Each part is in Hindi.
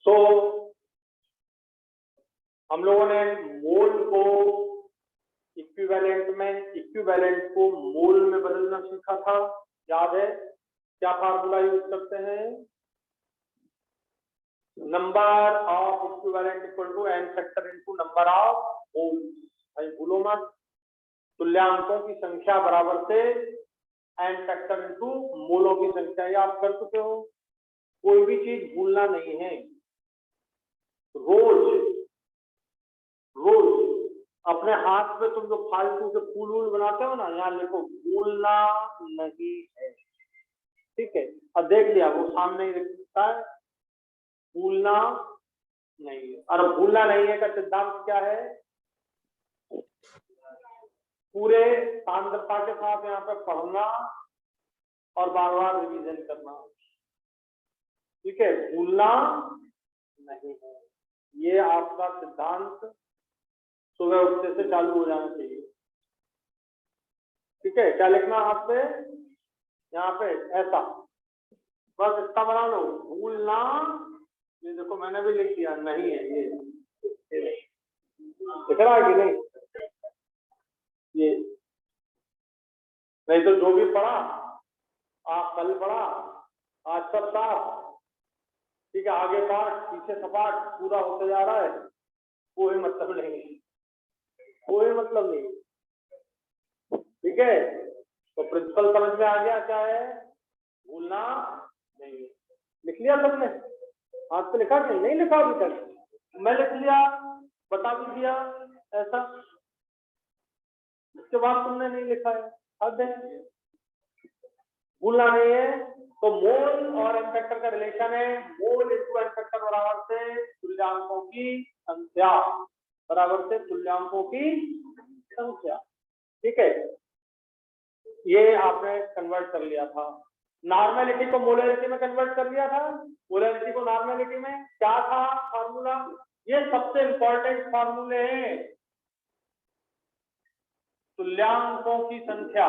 तो हम लोगों ने मोल को इक्विवेलेंट में, इक्विवेलेंट को मोल में बदलना सीखा था, याद है? क्या फार्मूला यूज करते हैं? Number of equivalent equal to n factor into number of mole. भाई भूलो मत, तुल्यांकों की संख्या बराबर से n फैक्टर इनटू मोलों की संख्या। ये आप कर चुके हो, कोई भी चीज भूलना नहीं है। रोज रोज अपने हाथ में तुम जो फालतू से फूल वूल बनाते हो ना, यहाँ लिखो भूलना नहीं है, ठीक है? अब देख लिया वो सामने ही लिखता है, भूलना नहीं है। और भूलना नहीं है का सिद्धांत क्या है? पूरे सांद्रता के साथ यहाँ पे पढ़ना और बार बार रिवीजन करना, ठीक है? भूलना नहीं है, ये आपका सिद्धांत सुबह उठने से चालू हो जाना चाहिए, ठीक है? क्या लिखना हाथ पे? यहाँ पे ऐसा, बस इतना बना लो, भूलना। ये देखो मैंने भी लिख दिया, नहीं है ये दिख रहा है कि नहीं? ये नहीं तो जो भी पढ़ा आप कल पढ़ा, आज सब साफ, ठीक है? आगे पाठ पीछे सपाट पूरा होते जा रहा है, कोई मतलब नहीं, कोई मतलब नहीं, ठीक है? तो प्रिंसिपल समझ में आ गया क्या है? भूलना नहीं। लिख लिया सबने? हाथ पे लिखा नहीं? नहीं लिखा अभी तक? मैं लिख लिया, बता भी दिया ऐसा, उसके बाद तुमने नहीं लिखा है, हद है। भूलना नहीं है। तो मोल और एन फैक्टर का रिलेशन है, मोल इनटू एन फैक्टर बराबर से तुल्यांकों की संख्या, बराबर से तुल्यांकों की संख्या, ठीक है? ये आपने कन्वर्ट कर लिया था। नॉर्मेलिटी को मोलरिटी में कन्वर्ट कर लिया था, मोलरिटी को नॉर्मेलिटी में। क्या था फार्मूला? ये सबसे इंपॉर्टेंट फार्मूले हैं। तुल्यांकों की संख्या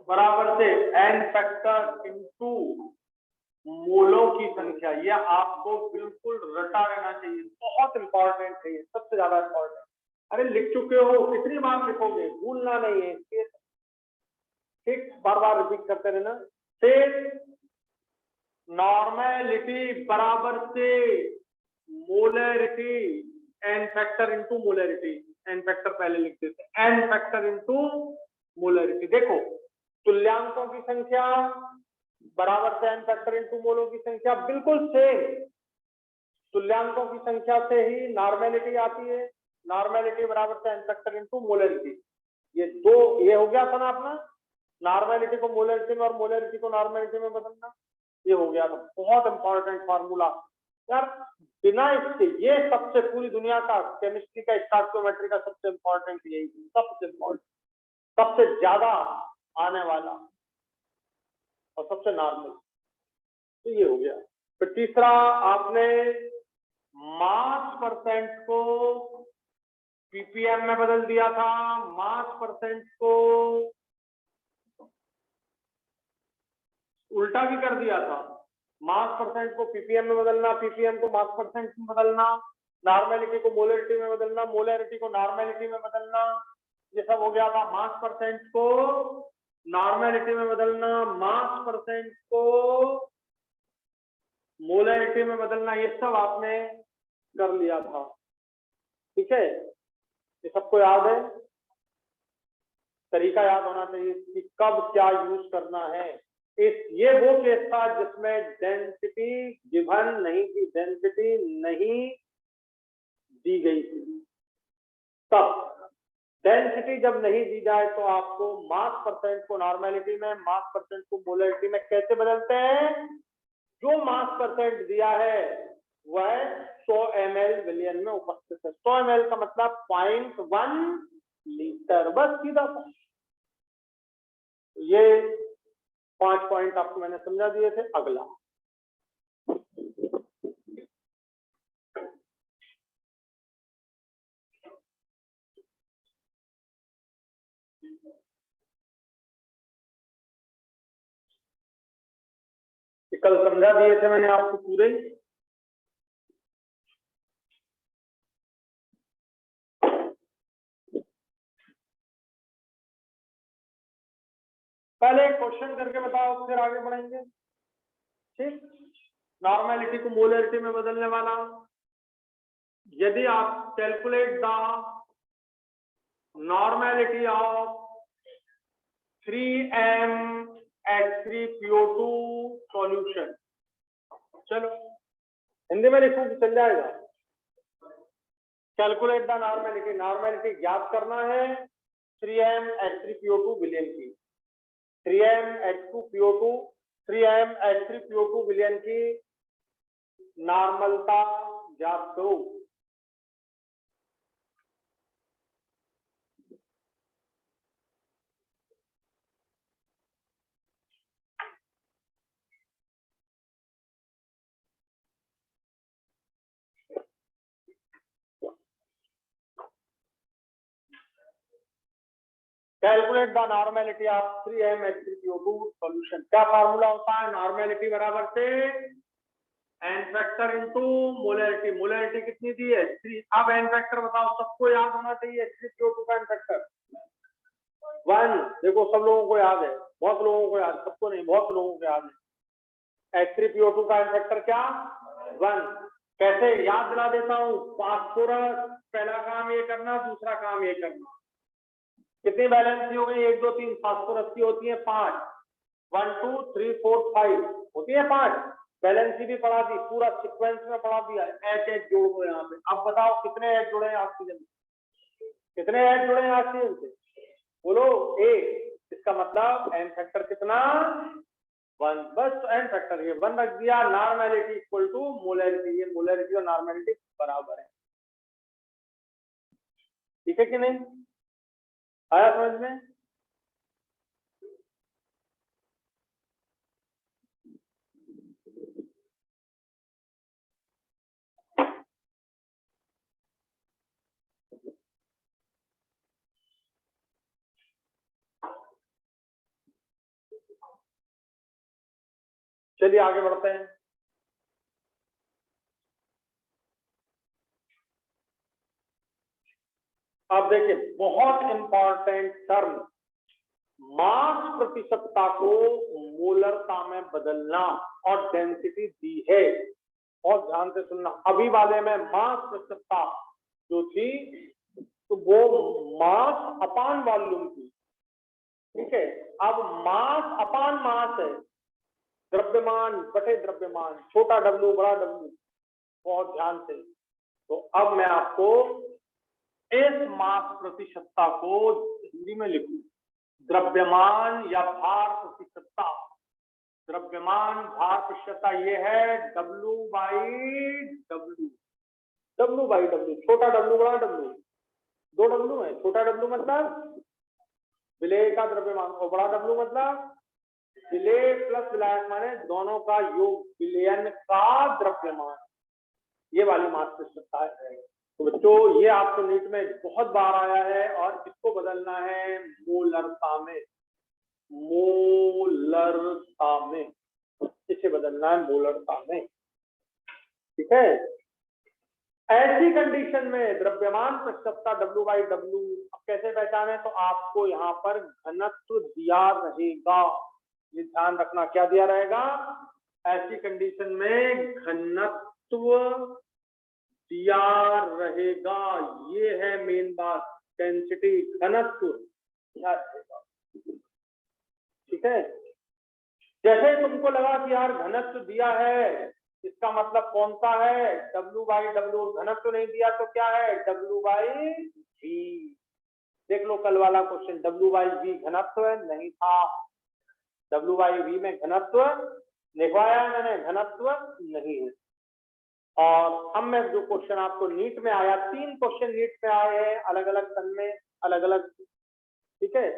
बराबर से एन फैक्टर इनटू मोलों की संख्या। ये आपको बिल्कुल रटा रहना चाहिए, बहुत इंपॉर्टेंट है, सबसे ज्यादा इंपॉर्टेंट। अरे लिख चुके हो, कितनी बार लिखोगे? भूलना नहीं है, ठीक? बार बार रिपीट करते रहना। फिर नॉर्मेलिटी बराबर से molarity, n factor into molarity. N factor पहले लिख देते, एन फैक्टर इनटू मोलरिटी। देखो तुल्यांकों की संख्या बराबर से एन फैक्टर इनटू मोलों की संख्या, बिल्कुल सेम। तुल्यांकों की संख्या से ही नॉर्मेलिटी आती है, नॉर्मेलिटी बराबर से एन फैक्टर इनटू मोलरिटी। ये दो, ये हो गया था ना अपना, नॉर्मेलिटी को मोलरिटी में और मोलरिटी को नॉर्मेलिटी में बदलना, ये हो गया था। बहुत इंपॉर्टेंट फार्मूला यार, बिना इसके ये सबसे पूरी दुनिया का केमिस्ट्री का, स्टोइकोमेट्री का सबसे इंपॉर्टेंट यही, सबसे इंपॉर्टेंट, सबसे ज्यादा आने वाला और सबसे नॉर्मल, तो ये हो गया। फिर तीसरा, आपने मास परसेंट को पीपीएम में बदल दिया था, मास परसेंट को उल्टा भी कर दिया था, मास परसेंट को पीपीएम में बदलना, पीपीएम को मास परसेंट में बदलना, नॉर्मेलिटी को मोलरिटी में बदलना, मोलरिटी को नॉर्मेलिटी में बदलना, ये सब हो गया था। मास परसेंट को नॉर्मेलिटी में बदलना, मास परसेंट को मोलरिटी में बदलना, ये सब आपने कर लिया था, ठीक है? ये सबको याद है, तरीका याद होना चाहिए कि कब क्या यूज करना है। ये वो केस था जिसमें डेंसिटी गिवन नहीं थी, डेंसिटी नहीं दी गई थी। तब डेंसिटी जब नहीं दी जाए तो आपको मास परसेंट को नॉर्मेलिटी में, मास परसेंट को मोलरिटी में कैसे बदलते हैं? जो मास परसेंट दिया है वह 100 ml विलियन में उपस्थित है। 100 ml का मतलब 0.1 लीटर, बस सीधा। ये 5 पॉइंट आपको मैंने समझा दिए थे। अगला कल समझा दिए थे मैंने आपको पूरे। पहले क्वेश्चन करके बताओ, फिर आगे बढ़ेंगे। ठीक, नॉर्मेलिटी को मोलरिटी में बदलने वाला, यदि आप calculate the normality of 3mH3PO2 solution, चलो हिंदी में लिखूं कि चल जाएगा। कैलकुलेट द नॉर्मेलिटी, नॉर्मेलिटी ज्ञात करना है 3mH3PO2 विलयन की। 3mH3PO2 विलयन की नॉर्मलता ज्ञात करो। Calculate the normality of 3mH3PO2 solution. क्या फार्मूला होता है? नॉर्मेलिटी बराबर से n factor into molarity. Molarity कितनी दी है? 3। अब एन फैक्टर बताओ, सबको याद होना चाहिए। H3PO2 का एन फैक्टर 1। देखो सब लोगों को याद है, बहुत लोगों को याद, सबको नहीं, बहुत लोगों को याद है। H3PO2 का एन फैक्टर क्या? 1। कैसे याद दिला देता हूँ, फास्फोरस पहला काम ये करना, दूसरा काम ये करना। कितनी वैलेंसी हो गई? 1 2 3। फास्फोरस की होती है 5। 1 2 3 4 5 होती है 5। वैलेंसी भी पढ़ा दी, पूरा सीक्वेंस में पढ़ा दिया। एच एच जोड़ दो यहाँ पे। अब बताओ कितने एच जुड़े हैं ऑक्सीजन से? कितने एच जुड़े हैं ऑक्सीजन से? बोलो। ए। इसका मतलब एन फैक्टर कितना? 1। बस एन फैक्टर ये 1 रख दिया। Normality equal to molarity. ये मोलरिटी और नॉर्मेलिटी बराबर है। ठीक है कि नहीं? आया समझ में? चलिए आगे बढ़ते हैं। अब देखिए, बहुत इंपॉर्टेंट टर्म, मास प्रतिशतता को मोलरता में बदलना और डेंसिटी दी है। और ध्यान से सुनना, अभी वाले में मास प्रतिशतता जो थी तो वो मास अपान वॉल्यूम थी। ठीक है, अब मास अपान मास है, द्रव्यमान बटे द्रव्यमान, छोटा डब्ल्यू बड़ा डब्ल्यू। बहुत ध्यान से। तो अब मैं आपको इस मास प्रतिशतता को हिंदी में लिखूं, द्रव्यमान या भार प्रतिशतता। द्रव्यमान भार प्रतिशतता ये है W by W। W by W, छोटा W बड़ा W, 2 W है। छोटा W मतलब विलेय का द्रव्यमान और बड़ा W मतलब विलेय प्लस विलायक, माने दोनों का योग, विलयन का द्रव्यमान। ये वाली मास प्रतिशतता है। तो बच्चों ये आपको नीट में बहुत बार आया है और इसको बदलना है मोलरता में। मोलरता में इसे बदलना है मोलरता में। ठीक है, ऐसी कंडीशन में द्रव्यमान प्रतिशतता W बाई W। अब कैसे पहचाने? तो आपको यहाँ पर घनत्व दिया रहेगा, ये ध्यान रखना। क्या दिया रहेगा? ऐसी कंडीशन में घनत्व दिया रहेगा। ये है मेन बात, डेंसिटी, घनत्व दिया रहेगा। ठीक है, जैसे तुमको लगा कि यार घनत्व दिया है, इसका मतलब कौन सा है? W by W। घनत्व नहीं दिया तो क्या है? W by V। देख लो कल वाला क्वेश्चन, W बाई V घनत्व नहीं था। W बाई V में घनत्व लिखवाया है मैंने, घनत्व नहीं है। और अब मैं जो क्वेश्चन आपको नीट में आया, 3 क्वेश्चन नीट में आए हैं अलग अलग सन में, अलग अलग। ठीक है,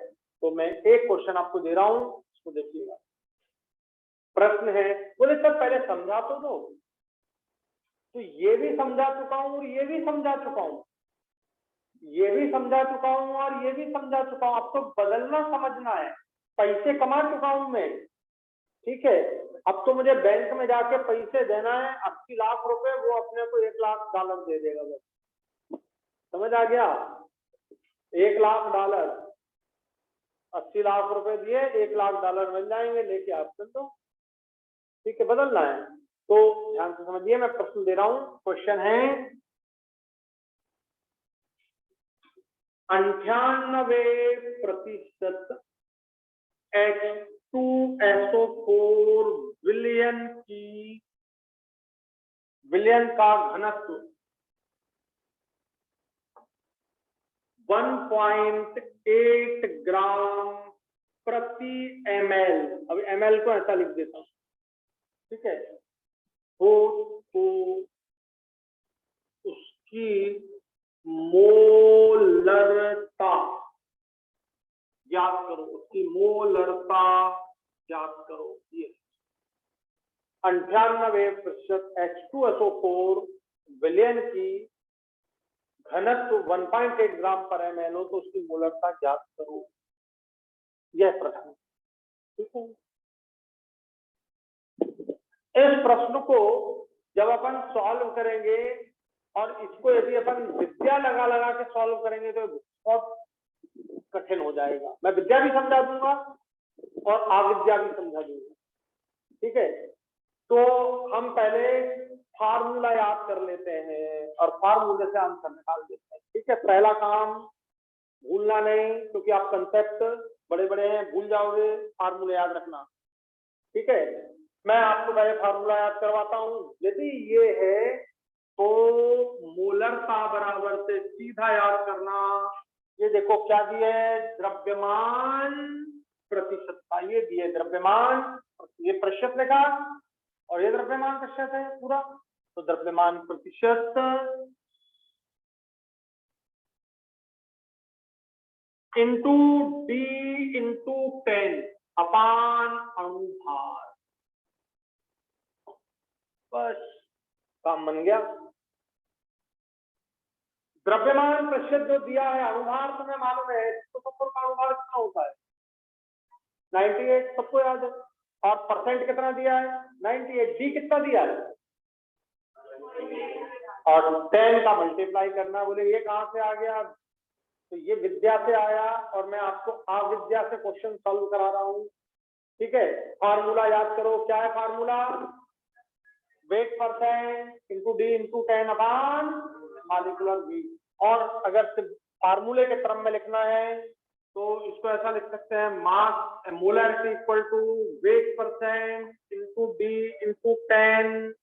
तो मैं एक क्वेश्चन आपको दे रहा हूं, उसको देखिएगा। प्रश्न है, बोले सर पहले समझा तो दो। तो ये भी समझा चुका हूं और ये भी समझा चुका हूं, ये भी समझा चुका हूं और ये भी समझा चुका हूं। अब तो बदलना समझना है, पैसे कमा चुका हूं मैं। ठीक है, अब तो मुझे बैंक में जाके पैसे देना है 80 लाख रुपए, वो अपने को $1 लाख दे देगा बस। समझ आ गया? $1 लाख, 80 लाख रुपए दिए, $1 लाख मिल जाएंगे, लेके आप चल दो। ठीक है, बदलना है तो ध्यान से समझिए, मैं प्रश्न दे रहा हूं। क्वेश्चन है 98% H2SO4 विलयन का घनत्व 1.8 ग्राम प्रति ml। अब ml को ऐसा लिख देता हूं, ठीक है, तो उसकी मोलरता याद करो, उसकी मोलरता याद करो। ये 98% H2SO4 विलयन की घनत्व 1.8 ग्राम पर ml हो तो उसकी मोलरता ज्ञात करो। यह प्रश्न, ठीक है। इस प्रश्न को जब अपन सॉल्व करेंगे और इसको यदि अपन विद्या लगा लगा के सॉल्व करेंगे तो बहुत कठिन हो जाएगा। मैं विद्या भी समझा दूंगा और अविद्या भी समझा दूंगा, ठीक है। तो हम पहले फार्मूला याद कर लेते हैं और फार्मूले से आंसर निकाल देते हैं, ठीक है। पहला काम भूलना नहीं, क्योंकि आप कंसेप्ट बड़े बड़े हैं, भूल जाओगे, फार्मूला याद रखना, ठीक है। मैं आपको पहले फार्मूला याद करवाता हूं। यदि ये है तो मोलरता बराबर से सीधा याद करना, ये देखो क्या दिया है, द्रव्यमान प्रतिशतता, ये दिए द्रव्यमान, ये प्रतिशत लिखा और ये द्रव्यमान प्रतिशत है पूरा, तो द्रव्यमान प्रतिशत इंटू डी इंटू 10 अपान अणुभार, बस काम बन गया। द्रव्यमान प्रतिशत जो दिया है, अणुभार तुम्हें मालूम है, तो सबको अणुभार कितना होता है 98, सबको याद है। और परसेंट कितना दिया है 98, डी कितना दिया है और 10 का मल्टीप्लाई करना। बोले ये कहां से आ गया, तो ये विद्या से आया और मैं आपको अविद्या से क्वेश्चन सॉल्व करा रहा हूं, ठीक है। फार्मूला याद करो, क्या है formula, wait percent into D into 10 upon molecular wait. और अगर सिर्फ फार्मूले के क्रम में लिखना है तो इसको ऐसा लिख सकते हैं, mass molarity equal to weight percent into D into 10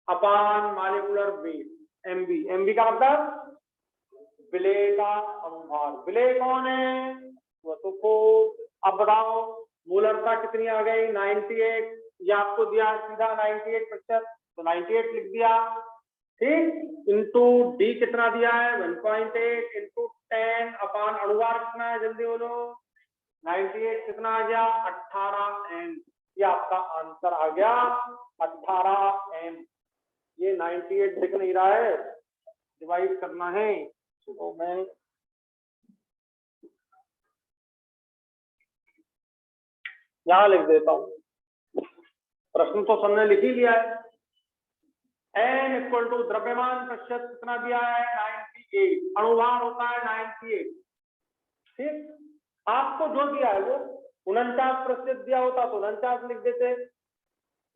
upon molecular weight, MB. MB का मतलब विलेय का अणुभार। विलेय कौन है, वो तो अब बताओ मोलरता कितनी आ गई 98, ये आपको दिया सीधा 98%, तो 98 लिख दिया, ठीक। इंटू डी कितना दिया है 1.8 इंटू 10 अपान अणुभार कितना है, जल्दी बोलो, 98 कितना आ गया 18 एम। ये आपका आंसर आ गया 18 एम। ये 98 दिख नहीं रहा है, डिवाइड करना है, तो मैं यहां लिख देता हूं। प्रश्न तो सबने लिख ही लिया है। n इक्वल टू द्रव्यमान प्रतिशत कितना दिया है 98, अणुभार होता है 98, ठीक। आपको जो दिया है वो 49% दिया होता तो 49 लिख देते,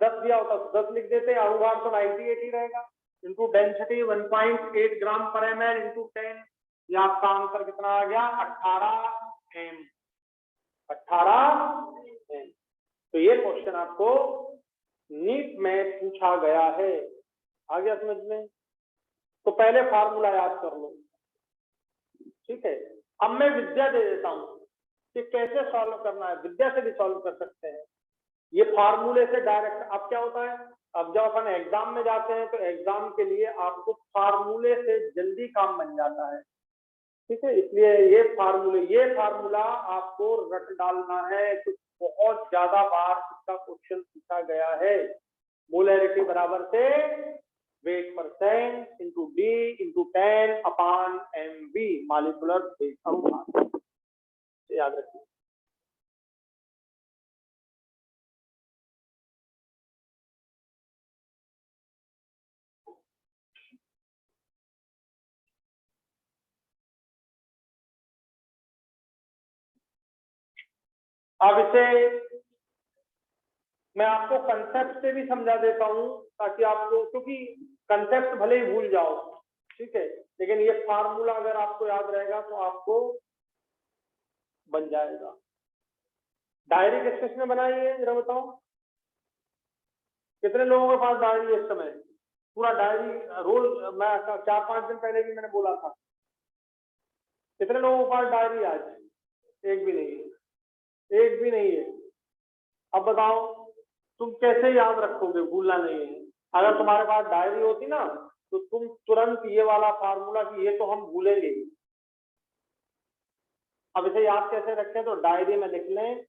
10 दिया होता तो 10 लिख देते, अणुभार तो 98 ही रहेगा, इंटू डेंसिटी 1.8 ग्राम पर ml इंटू 10, ये आपका आंसर कितना आ गया 18 एम। 18 एम। तो ये क्वेश्चन आपको नीट में पूछा गया है, आ गया समझ में। तो पहले फार्मूला याद कर लो, ठीक है। अब मैं विद्या दे देता हूं कि कैसे सॉल्व करना है, विद्या से भी सॉल्व कर सकते हैं। ये फार्मूले से डायरेक्ट, अब क्या होता है, अब जब अपन एग्जाम में जाते हैं तो एग्जाम के लिए आपको फार्मूले से जल्दी काम बन जाता है, ठीक है। इसलिए ये फार्मूला आपको रट डालना है, तो बहुत ज्यादा बार इसका क्वेश्चन पूछा गया है। मोलरिटी बराबर से wait percent into D into 10 अपान mv, मॉलिक्यूलर वेट अनुपात, याद रखिए। अब इसे मैं आपको कंसेप्ट से भी समझा देता हूं ताकि आपको, क्योंकि कंसेप्ट भले ही भूल जाओ, ठीक है, लेकिन ये फार्मूला अगर आपको याद रहेगा तो आपको बन जाएगा। डायरी किस किसने बनाई है जरा बताओ, कितने लोगों के पास डायरी है इस समय? पूरा डायरी रोज, मैं 4-5 दिन पहले भी मैंने बोला था, कितने लोगों के पास डायरी आज? एक भी नहीं है, एक भी नहीं है। अब बताओ तुम कैसे याद रखोगे, भूलना नहीं है। अगर तुम्हारे पास डायरी होती ना तो तुम तुरंत ये वाला फार्मूला कि ये तो हम भूलेंगे ही। अब इसे याद कैसे रखें, तो डायरी में लिख लें,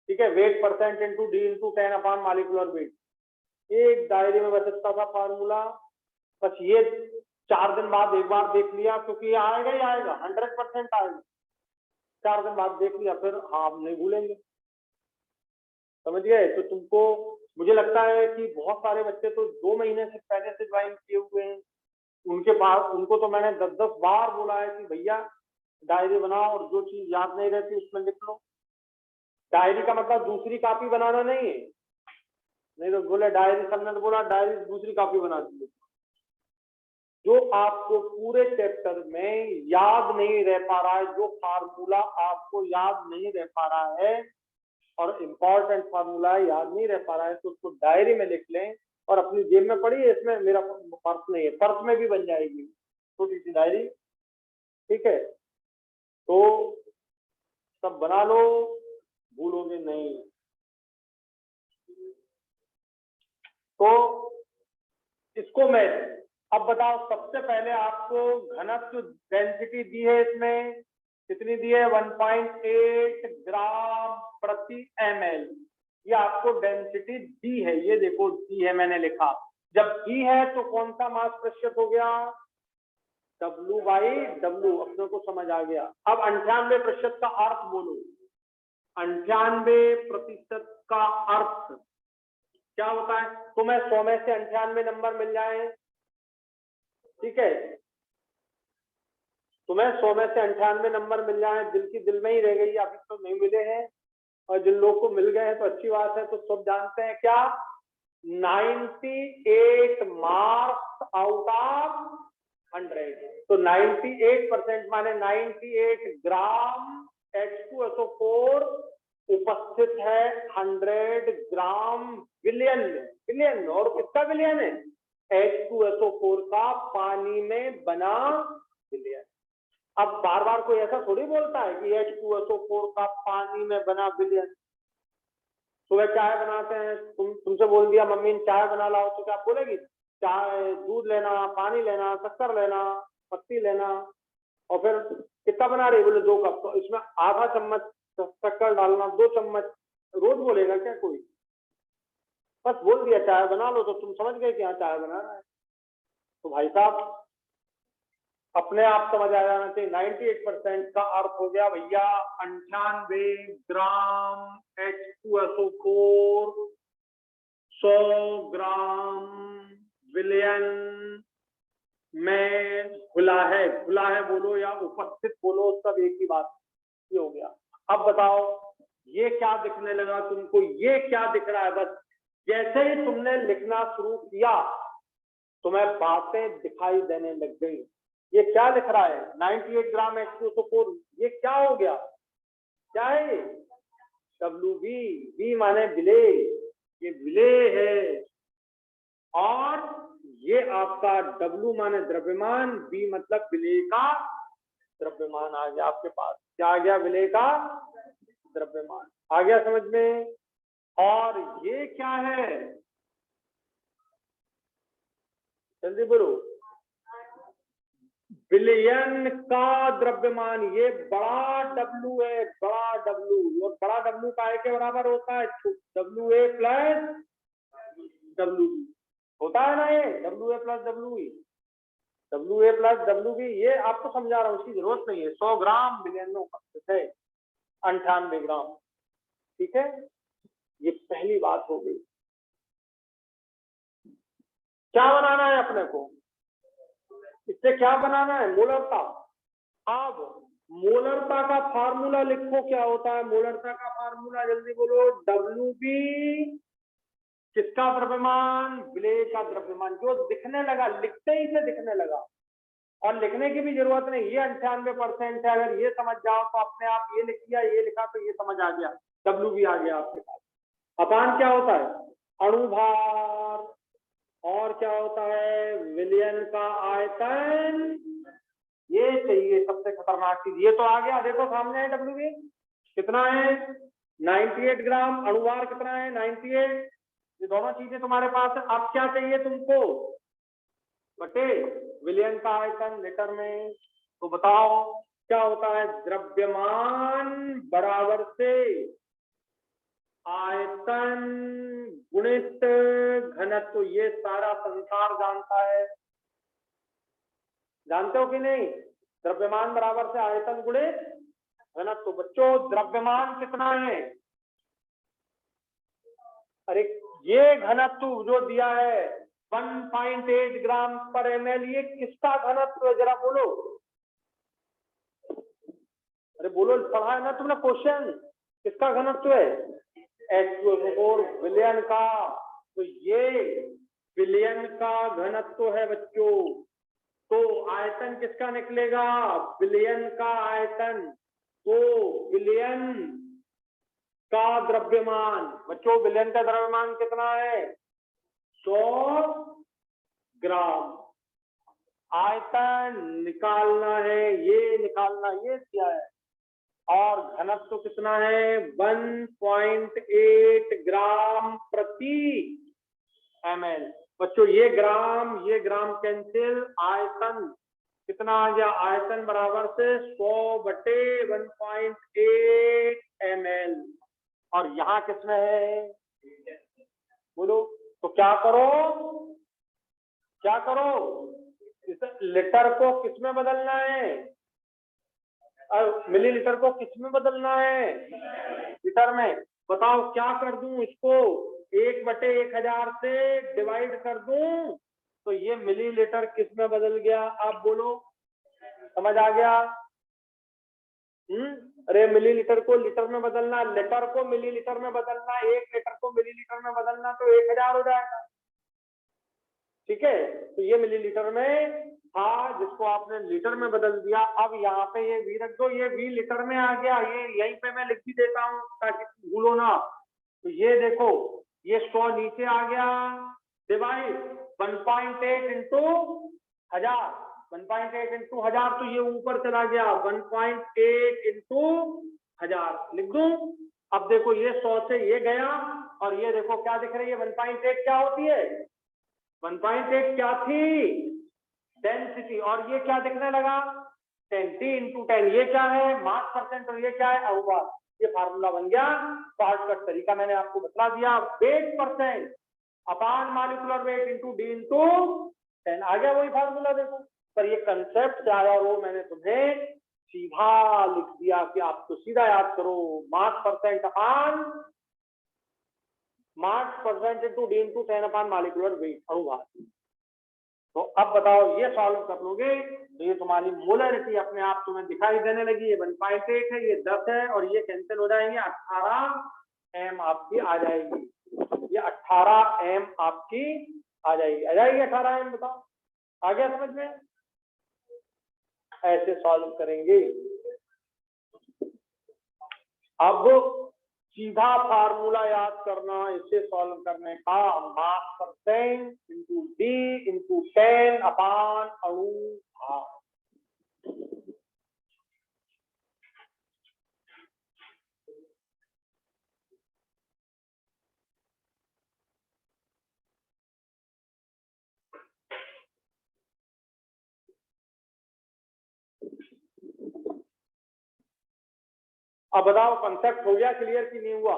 ठीक है, wait percent into D into 10 upon molecular weight. एक डायरी में बस इतना था फार्मूला, बस ये 4 दिन बाद एक बार देख लिया, क्योंकि ये आएगा ही आएगा, 100% आएगा। 4 दिन बाद देख लिया, फिर आप नहीं भूलेंगे, समझ गए? तो तुमको, मुझे लगता है कि बहुत सारे बच्चे तो 2 महीने से पहले से ज्वाइन किए हुए हैं, उनके पास, उनको तो मैंने 10-10 बार बोला है कि भैया डायरी बनाओ और जो चीज याद नहीं रहती उसमें लिख लो। डायरी का मतलब दूसरी कॉपी बनाना नहीं है, नहीं तो बोले डायरी, सबने तो बोला डायरी दूसरी कॉपी बना दी। जो आपको पूरे चैप्टर में याद नहीं रह पा रहा है, जो फार्मूला आपको याद नहीं रह पा रहा है और इम्पोर्टेंट फार्मूला याद नहीं रह पा रहा है, तो उसको डायरी में लिख लें और अपनी जेब में पढ़िए। इसमें मेरा पर्स नहीं है, पर्स में भी बन जाएगी छोटी सी डायरी, ठीक है? तो सब बना लो, भूलोगे नहीं। तो इसको मैं, अब बताओ, सबसे पहले आपको घनत्व डेंसिटी दी है, इसमें कितनी दी है? 1.8 ग्राम प्रति ml। ये आपको डेंसिटी दी है, ये देखो दी है, मैंने लिखा। जब दी है तो कौन सा मास प्रतिशत हो गया? W/W, अपने को समझ आ गया। अब 98% का अर्थ बोलो। 98% का अर्थ क्या होता है? तुम्हें 100 में से 98 नंबर मिल जाए, ठीक है, तुम्हें 100 में से 98 नंबर मिल जाए, दिल की दिल में ही रह गई, अभी तो नहीं मिले हैं, और जिन लोग को मिल गए हैं तो अच्छी बात है। तो सब जानते हैं क्या, 98 मार्क्स आउट ऑफ 100। तो 98% माने 98 ग्राम H2SO4 उपस्थित है 100 ग्राम विलियन में। विलियन, और कितना विलियन है? H2SO4 का पानी में बना विलियन। अब बार बार कोई ऐसा थोड़ी बोलता है कि H2SO4 का पानी में बना विलियन। सुबह चाय बनाते हैं, तुमसे बोल दिया मम्मी चाय बना लाओ, तो क्या बोलेगी? चाय, दूध लेना, पानी लेना, शक्कर लेना, पत्ती लेना, और फिर कितना बना रही? बोले 2 कप, तो इसमें आधा चम्मच शक्कर डालना, 2 चम्मच। रोज बोलेगा क्या कोई? बस बोल दिया चाय बना लो तो तुम समझ गए कि हाँ चाय बना रहा है। तो भाई साहब अपने आप समझ आ जाना चाहिए। 98% का अर्थ हो गया भैया 98 ग्राम H2SO4 100 ग्राम विलियन में घुला है। घुला है बोलो या उपस्थित बोलो, सब एक ही बात, ये हो गया। अब बताओ ये क्या दिखने लगा तुमको? ये क्या दिख रहा है? बस जैसे ही तुमने लिखना शुरू किया तुम्हें बातें दिखाई देने लग गई। ये क्या लिख रहा है? 98 ग्राम H2SO4, ये क्या हो गया? क्या है? WB, B माने विले, ये विले है। और ये आपका W माने द्रव्यमान, B मतलब विले का द्रव्यमान आ गया आपके पास। क्या आ गया? विले का द्रव्यमान आ गया समझ में। और ये क्या है? जल्दी बोलो। विलियन का द्रव्यमान, ये बड़ा W है, बड़ा W। और बड़ा W का के बराबर होता है WA प्लस WB, होता है ना ये WA plus WB, WA plus WB। ये आपको समझा रहा हूँ, उसकी जरूरत नहीं है। 100 ग्राम विलियन में उपस्थित है 98 ग्राम, ठीक है। ये पहली बात हो गई। क्या बनाना है अपने को? इससे क्या बनाना है? मोलरता। अब मोलरता का फार्मूला लिखो, क्या होता है मोलरता का फार्मूला? फार्मूला जल्दी बोलो, डब्ल्यू बी किसका द्रव्यमान, विलेय का द्रव्यमान, जो दिखने लगा, लिखते ही से दिखने लगा, और लिखने की भी जरूरत नहीं, ये 98% है, अगर ये समझ जाओ तो अपने आप ये लिख लिया, ये लिखा तो ये समझ आ गया, डब्ल्यू भी आ गया आपके पास। अपान क्या होता है, अणुभार, और क्या होता है, विलयन का आयतन, ये चाहिए सबसे खतरनाक चीज, ये तो आ गया, देखो सामने है डब्ल्यू बी कितना है 98 ग्राम, अणुभार कितना है 98, ये दोनों चीजें तुम्हारे पास है। अब क्या चाहिए तुमको, बटे विलयन का आयतन लीटर में, तो बताओ क्या होता है, द्रव्यमान बराबर से आयतन गुणित घनत्व, तो ये सारा संसार जानता है, जानते हो कि नहीं, द्रव्यमान बराबर से आयतन गुणित घनत्व। तो बच्चों द्रव्यमान कितना है, अरे ये घनत्व जो दिया है 1.8 ग्राम पर ml, ये किसका घनत्व है जरा बोलो, अरे बोलो, पढ़ा है ना तुमने क्वेश्चन, किसका घनत्व है, H2SO4 विलयन का, तो ये विलयन का घनत्व है बच्चों, तो आयतन किसका निकलेगा, विलयन का आयतन, तो विलयन का द्रव्यमान, बच्चों विलयन का द्रव्यमान कितना है 100 ग्राम, आयतन निकालना है, ये निकालना, ये दिया है, और घनत्व कितना है 1.8 ग्राम प्रति ml। बच्चों ये ग्राम कैंसिल, आयतन कितना आ गया, आयतन बराबर से 100/1.8 ml, और यहाँ किसमें है बोलो, तो क्या करो, इस लीटर को किसमें बदलना है, मिलीलीटर को किसमें बदलना है, लीटर में, बताओ क्या कर दूं इसको, 1/1000 से डिवाइड कर दूं, तो ये मिलीलीटर किसमें बदल गया, आप बोलो, समझ आ गया, अरे मिलीलीटर को लीटर में बदलना, लीटर को मिलीलीटर में बदलना, 1 लीटर को मिलीलीटर में बदलना, तो 1000 हो जाएगा, ठीक है, तो ये मिलीलीटर में था, जिसको आपने लीटर में बदल दिया। अब यहाँ पे ये वी रख दो, ये वी लीटर में आ गया, ये यहीं पे मैं लिख भी देता हूँ ताकि भूलो ना, तो ये देखो ये 100 नीचे आ गया, डिवाइड 1.8 इंटू 1000, 1.8 इंटू 1000, तो ये ऊपर चला गया 1.8 इंटू 1000 लिख दूं। अब देखो ये 100 से ये गया, और ये देखो क्या दिख रही है 1.8 क्या होती है, 1.8 क्या थी डेंसिटी, और ये क्या दिखने लगा 10 इंटू 10, ये क्या है मास परसेंट, और ये क्या है अणुभार, ये फार्मूला बन गया। शॉर्टकट तरीका मैंने आपको बता दिया, weight percent upon molecular weight into D into 10, आ गया वही फार्मूला देखो, पर ये कंसेप्ट क्या है वो मैंने तुम्हें सीधा लिख दिया कि आपको सीधा याद करो, mass percent upon mass percent into D into 10 upon molecular weight अणुभार। तो अब बताओ ये सॉल्व कर लोगे तो ये तुम्हारी मोलरिटी अपने आप तुम्हें दिखाई देने लगी, ये 1.8 है, ये 10 है, और ये कैंसिल हो जाएंगे, 18 एम आपकी आ जाएगी, ये 18 एम आपकी आ जाएगी, 18 एम, बताओ आ गया समझ में, ऐसे सॉल्व करेंगे। अब सीधा फार्मूला याद करना इसे सॉल्व करने का, मास परसेंट इंटू डी इंटू 10 अपान अणुभार। अब बताओ कंसेप्ट हो गया क्लियर कि नहीं हुआ,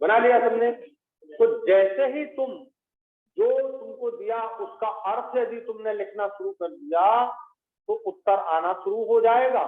बना लिया तुमने। तो जैसे ही तुम जो तुमको दिया उसका अर्थ यदि तुमने लिखना शुरू कर दिया तो उत्तर आना शुरू हो जाएगा।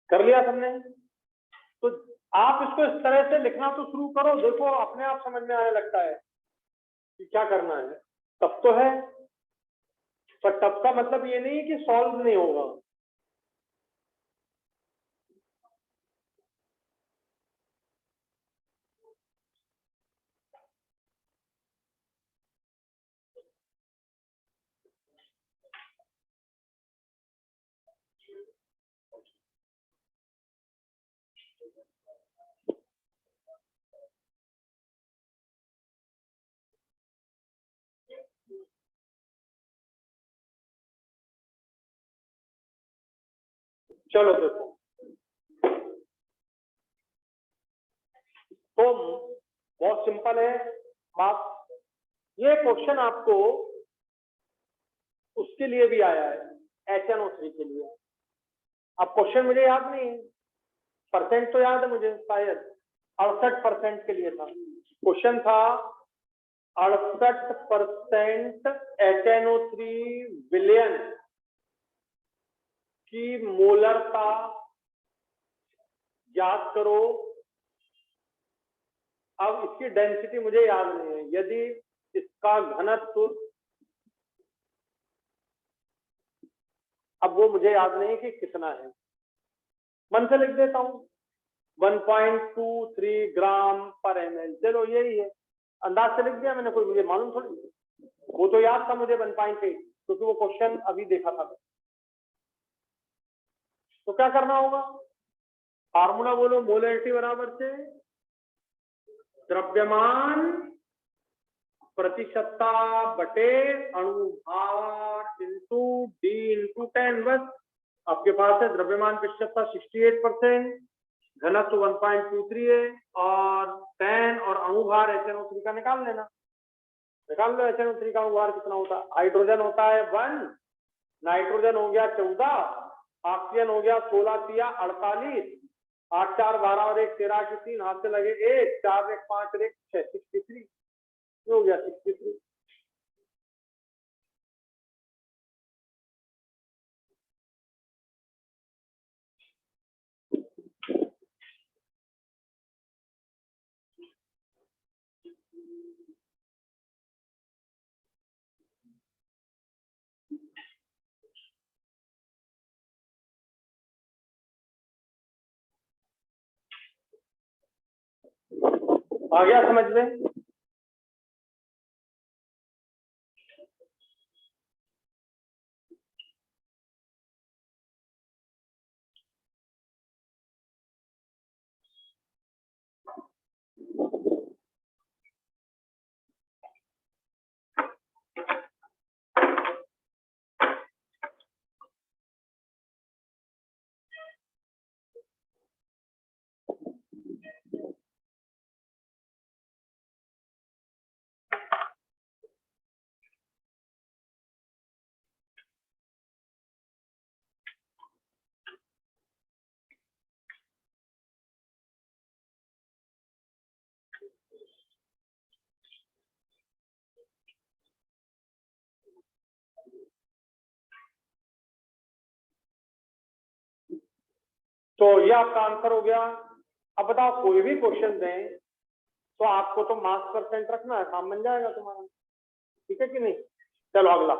कर लिया सबने? तो आप इसको इस तरह से लिखना तो शुरू करो, देखो अपने आप समझ में आने लगता है कि क्या करना है। तब तो है, पर तब का मतलब ये नहीं कि सॉल्व नहीं होगा। चलो देखो, तो बहुत सिंपल है बात। ये क्वेश्चन आपको उसके लिए भी आया है, HNO3 के लिए। अब क्वेश्चन मुझे याद नहीं है, परसेंट तो याद है मुझे, शायद 68% के लिए था क्वेश्चन, था 68% HNO3 विलयन की मोलरता याद करो। अब इसकी डेंसिटी मुझे याद नहीं है, यदि इसका घनत्व, अब वो मुझे याद नहीं कि कितना है, मन से लिख देता हूं 1.23 ग्राम पर ml। चलो यही है, अंदाज से लिख दिया मैंने, कोई मुझे मालूम थोड़ी, वो तो याद था मुझे 1.8, क्योंकि वो क्वेश्चन अभी देखा था। तो क्या करना होगा, फार्मूला बोलो, मोलैरिटी बराबर से द्रव्यमान प्रतिशतता बटे अणु भार इंटू डी इंटू 10। बस आपके पास है द्रव्यमान प्रतिशतता 68%, घनत्व 1.23 है, और 10 और अणु भार HNO3 का निकाल लेना। निकाल लो HNO3 का अणु भार कितना होता है। हाइड्रोजन होता है 1, नाइट्रोजन हो गया 14, ऑक्सीजन हो गया 16 तिया 48, 8 4 12 और 1 13 के 3, हाथ से लगे 1 4 1 5 1 6, 63 हो गया, 63। आ गया समझ में? तो ये आपका आंसर हो गया। अब बताओ, कोई भी क्वेश्चन दें तो आपको तो मार्क्स परसेंट रखना है, काम बन जाएगा तुम्हारा, ठीक है कि नहीं? चलो अगला।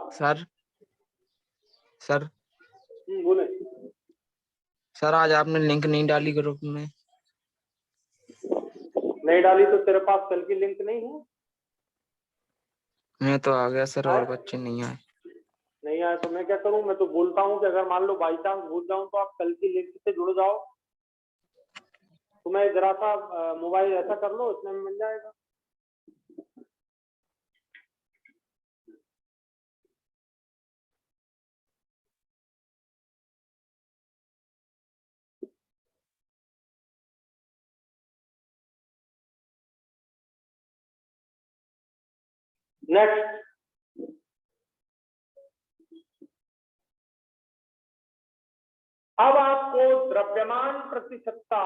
सर बोले। सर आज आपने लिंक नहीं डाली ग्रुप में। नहीं डाली तो तेरे पास कल की लिंक नहीं है? मैं तो आ गया सर, और बच्चे नहीं आए। नहीं आए तो मैं क्या करूं? मैं तो बोलता हूं कि अगर मान लो बाई चांस भूल जाऊं तो आप कल की लिंक से जुड़ जाओ। तुम्हें जरा सा मोबाइल ऐसा कर लो, इतने में मिल जाएगा। नेक्स्ट, अब आपको द्रव्यमान प्रतिशतता,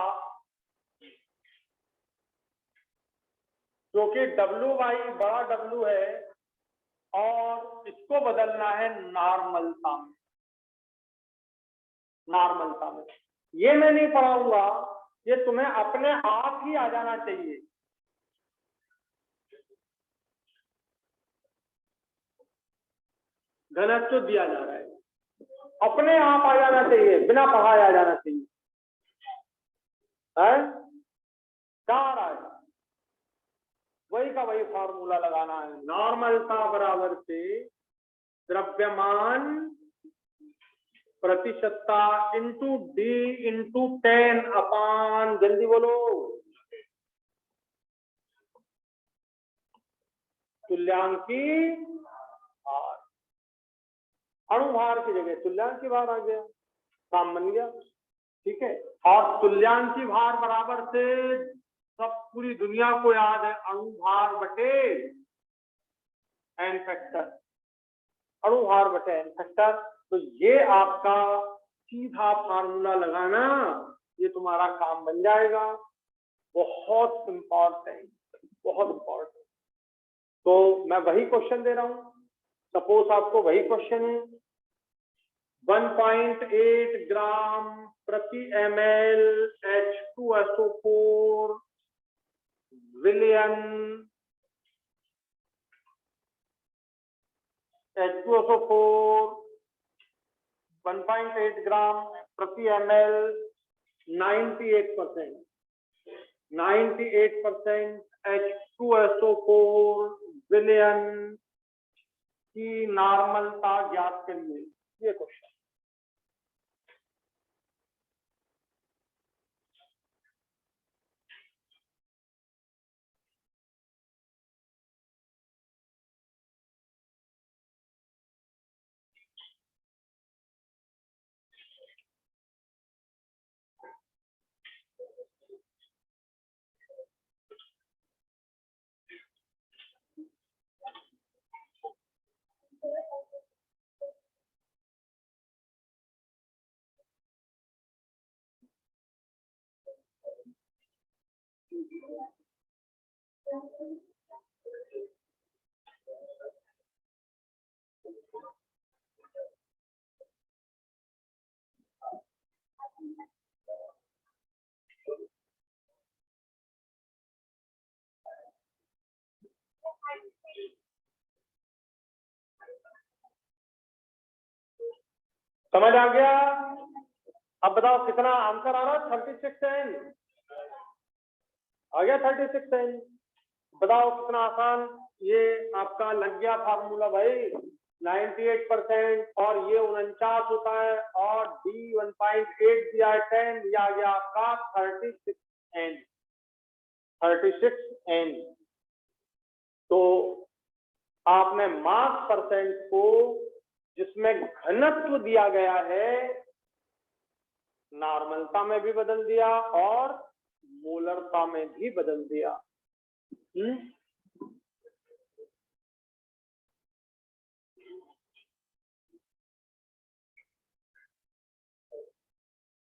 जो कि WY बड़ा W है, और इसको बदलना है नॉर्मलता में। नॉर्मलता में ये मैं नहीं पढ़ाऊंगा, ये तुम्हें अपने आप ही आ जाना चाहिए। घनत्व दिया जा रहा है, अपने आप आ जाना चाहिए, बिना पढ़ाए आ जाना चाहिए। है क्या आ रहा है, वही का वही फॉर्मूला लगाना है। नॉर्मलता बराबर से द्रव्यमान प्रतिशतता इंटू D इंटू 10 अपान, जल्दी बोलो, तुल्यांकी भार। अणुभार की जगह तुल्यांकी भार आ गया, काम बन गया। ठीक है, और तुल्यांकी भार बराबर से सब पूरी दुनिया को याद है, अणुभार बटे एन फैक्टर, अणुभार बटे एन फैक्टर। तो ये आपका सीधा फार्मूला लगाना, ये तुम्हारा काम बन जाएगा। बहुत इंपॉर्टेंट, बहुत इंपॉर्टेंट। तो मैं वही क्वेश्चन दे रहा हूं, सपोज आपको वही क्वेश्चन है, 1.8 ग्राम प्रति ml H2SO4 विलियन H2SO4 1.8 ग्राम प्रति ml 98% H2SO4 विलियन की नॉर्मलता ज्ञात करिए, ये क्वेश्चन। समझ आ गया? अब बताओ कितना आंसर आ रहा है? 36 एन आ गया, 36 एन। बताओ कितना आसान ये आपका लग गया फार्मूला भाई। 98% और ये 49 होता है, और D 1.8 दिया है 10, दिया आ गया आपका 36 एन। 36 एन। तो आपने मास परसेंट को, जिसमें घनत्व दिया गया है, नॉर्मलता में भी बदल दिया और मोलरता में भी बदल दिया।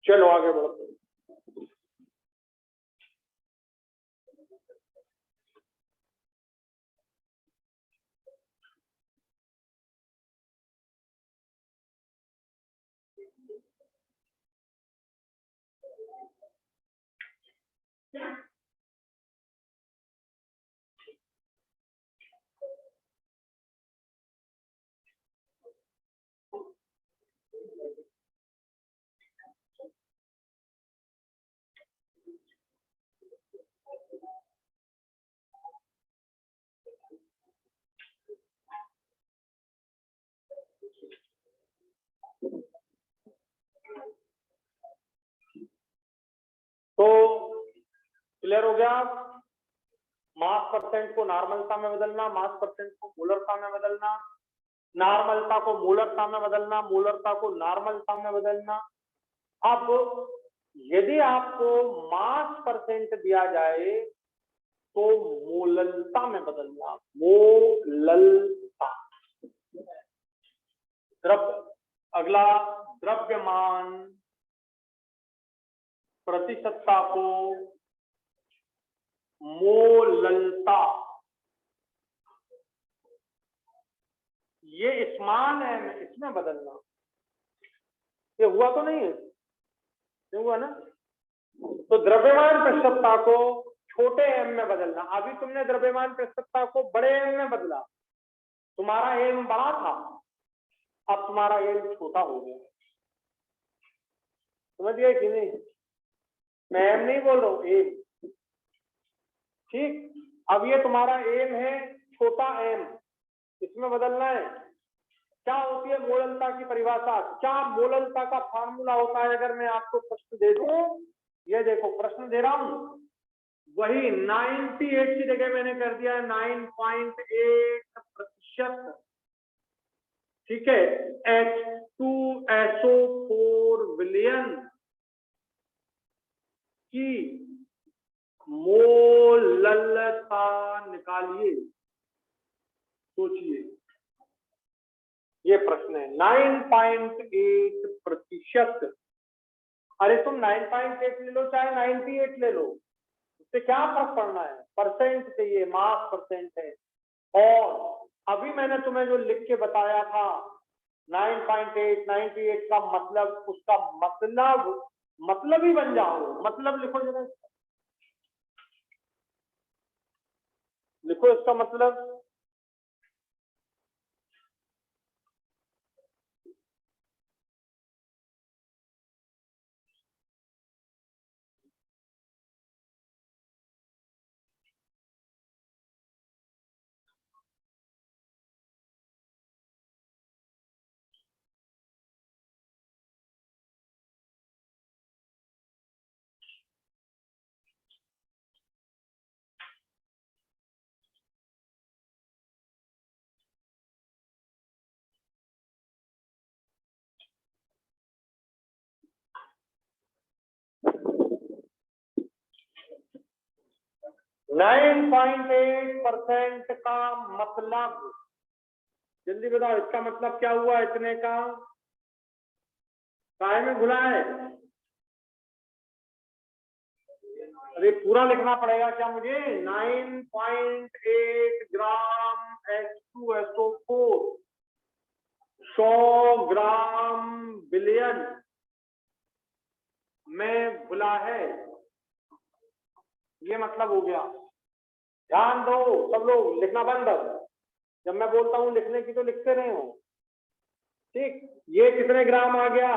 चलो आगे बढ़ते हैं। तो क्लियर हो गया? मास परसेंट को नॉर्मलता में बदलना, मास परसेंट को मोलरता में बदलना, नॉर्मलता को मोलरता में बदलना, मोलरता को नॉर्मलता में बदलना। अब यदि आपको मास परसेंट दिया जाए तो मोललता में बदलना, मोललता। अगला द्रव्यमान प्रतिशतता को मोललता, ये स्मॉल एम इसमें बदलना। ये हुआ तो नहीं है, नहीं हुआ ना? तो द्रव्यमान प्रतिशतता को छोटे एम में बदलना। अभी तुमने द्रव्यमान प्रतिशतता को बड़े एम में बदला, तुम्हारा एम बड़ा था, अब तुम्हारा एम छोटा हो गया। समझ गए कि नहीं? मैं एम नहीं बोल रहा हूं, एम। ठीक, अब ये तुम्हारा एम है छोटा एम, इसमें बदलना है। क्या होती है मोललता की परिभाषा? क्या मोललता का फार्मूला होता है? अगर मैं आपको प्रश्न दे दूं, ये देखो प्रश्न दे रहा हूं, वही 98 की जगह मैंने कर दिया है 9.8%। ठीक है, H2SO4 विलयन की मोललता निकालिए। सोचिए, ये प्रश्न है। 9.8%। अरे तुम 9.8 ले लो चाहे 98 ले लो, उससे क्या फर्क पड़ना है? परसेंट चाहिए, मास परसेंट है। और अभी मैंने तुम्हें जो लिख के बताया था 9.8, 98 का मतलब, उसका मतलब ही बन जाओ। मतलब लिखो जरा, लिखो इसका मतलब। नाइन 9.8% का मतलब, जल्दी बताओ इसका मतलब क्या हुआ? इतने का काय में भुला है? अरे पूरा लिखना पड़ेगा क्या मुझे? 9.8 ग्राम H2SO4 100 ग्राम विलयन में भुला है, ये मतलब हो गया। ध्यान दो सब लोग, लिखना बंद। जब मैं बोलता हूं लिखने की तो लिखते रहे हो। ठीक, ये कितने ग्राम आ गया?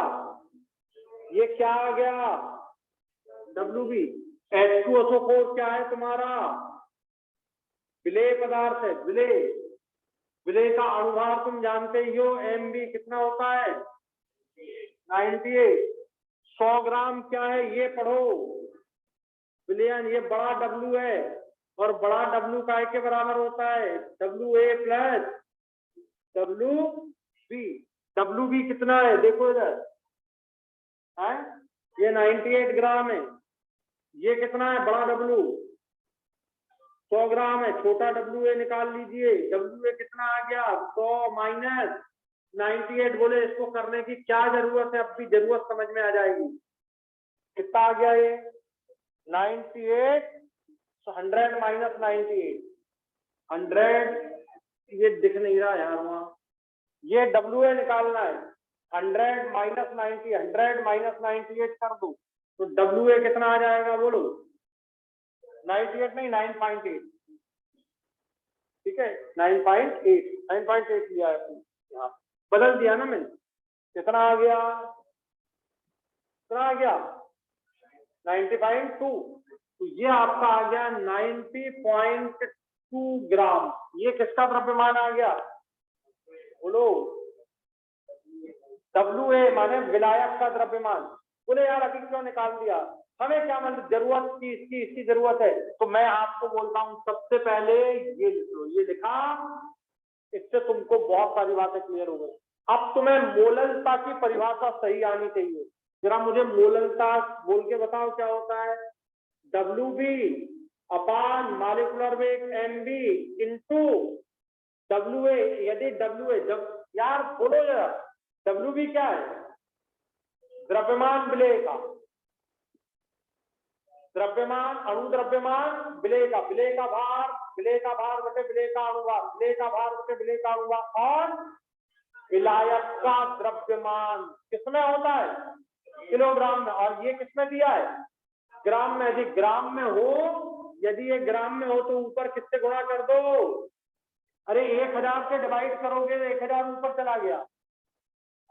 ये क्या आ गया? WB। H2SO4 क्या है तुम्हारा? विलेय पदार्थ है, विलेय। विलेय का अणुभार तुम जानते ही हो, MB कितना होता है? 98। 100 ग्राम क्या है ये पढ़ो, विलयन। ये बड़ा W है, और बड़ा W काय के बराबर होता है? WA plus WB। WB कितना है देखो इधर, है ये 98 ग्राम है। ये कितना है? बड़ा W 100 ग्राम है, छोटा WA निकाल लीजिए। WA कितना आ गया? 100 माइनस 98। बोले इसको करने की क्या जरूरत है? अब भी जरूरत समझ में आ जाएगी। कितना आ गया ये? 98। 100 माइनस 98, 100। ये दिख नहीं रहा यार वहां, ये WA निकालना है। 100 माइनस 90, 100 माइनस 98 कर दो तो WA कितना आ जाएगा बोलो? 98 नहीं, 9.8। ठीक है, 9.8 लिया है यहाँ, बदल दिया ना मैंने। कितना आ गया? कितना आ गया? 90.2। तो ये आपका आ गया 90.2 ग्राम। ये किसका द्रव्यमान आ गया बोलो? WA माने विलायक का द्रव्यमान। बोले यार अभी क्यों निकाल दिया? हमें क्या मतलब जरूरत की इसकी जरूरत है, तो मैं आपको बोलता हूं सबसे पहले ये लिख लो, ये लिखा, इससे तुमको बहुत सारी बातें क्लियर हो गई। अब तुम्हें मोललता की परिभाषा सही आनी चाहिए। जरा मुझे मोललता बोल के बताओ क्या होता है। WB upon molecular weight MB into WA, यदि WA जब, यार बोलो जरा, WB क्या है? द्रव्यमान विलेय का, द्रव्यमान अणु द्रव्यमान विलेय का, विलेय का भार बटे विलेय का अनुभार, विलेय का भार बटे विलेय का अनुभार, और विलायक का द्रव्यमान किसमें होता है? किलोग्राम में। और ये किसमें दिया है? ग्राम में। यदि ग्राम में हो, यदि ये ग्राम में हो तो ऊपर किससे गुणा कर दो? अरे 1000 से डिवाइड करोगे, 1000 ऊपर चला गया।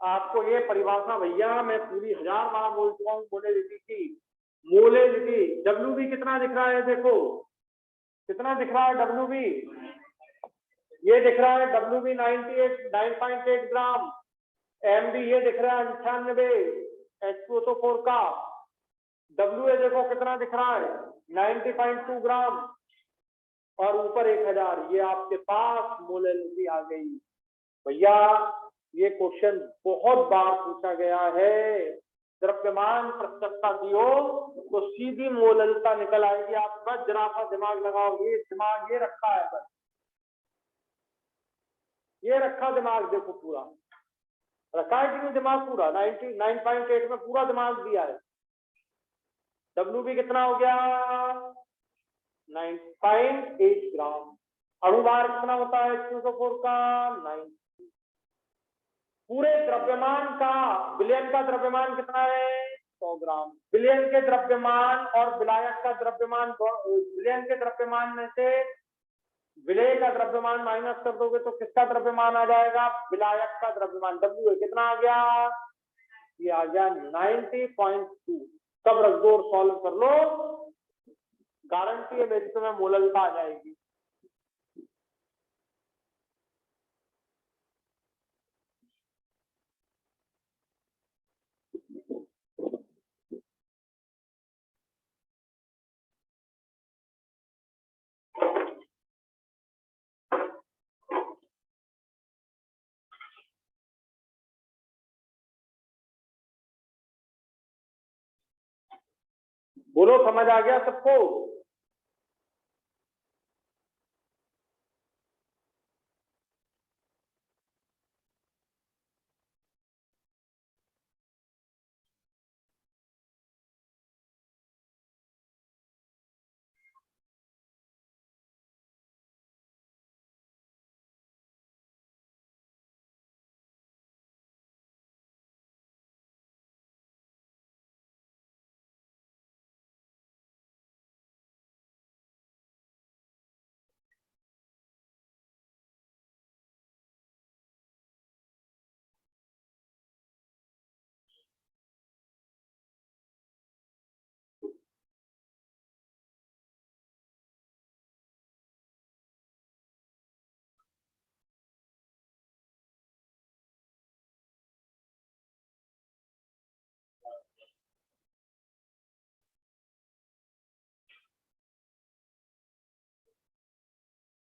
आपको ये परिभाषा भैया मैं पूरी 1000 बार बोल चुका हूँ मोलेलिटी की। मोलेलिटी WB कितना दिख रहा है? देखो कितना दिख रहा है WB, ये दिख रहा है WB 9.8 ग्राम। MB ये दिख रहा है 98 H2SO4 का। WA देखो कितना दिख रहा है 90.2 ग्राम, और ऊपर 1000। ये आपके पास मोलेलिटी आ गई भैया। ये क्वेश्चन बहुत बार पूछा गया है। द्रव्यमान प्रत्यक्षता दी हो तो सीधी मोललता निकल आएगी। आप बस जरा सा दिमाग लगाओ, ये दिमाग ये रखा है, बस ये रखा दिमाग, देखो पूरा रखा है कि नहीं दिमाग पूरा? 99.8 में पूरा दिमाग दिया है। WB कितना हो गया? 9.8 ग्राम। अणुभार कितना होता है H2SO4 का? 9। पूरे द्रव्यमान का, विलयन का द्रव्यमान कितना है? 100 ग्राम। विलयन के द्रव्यमान और विलायक का द्रव्यमान, विलयन के द्रव्यमान में से विलेय का द्रव्यमान माइनस कर दोगे तो किसका द्रव्यमान आ जाएगा? विलायक का द्रव्यमान। WA कितना आ गया? ये आ गया 90.2। सब रख दो और सॉल्व कर लो, गारंटी है मेरी तुम्हें मोललता आ जाएगी। बोलो समझ आ गया सबको?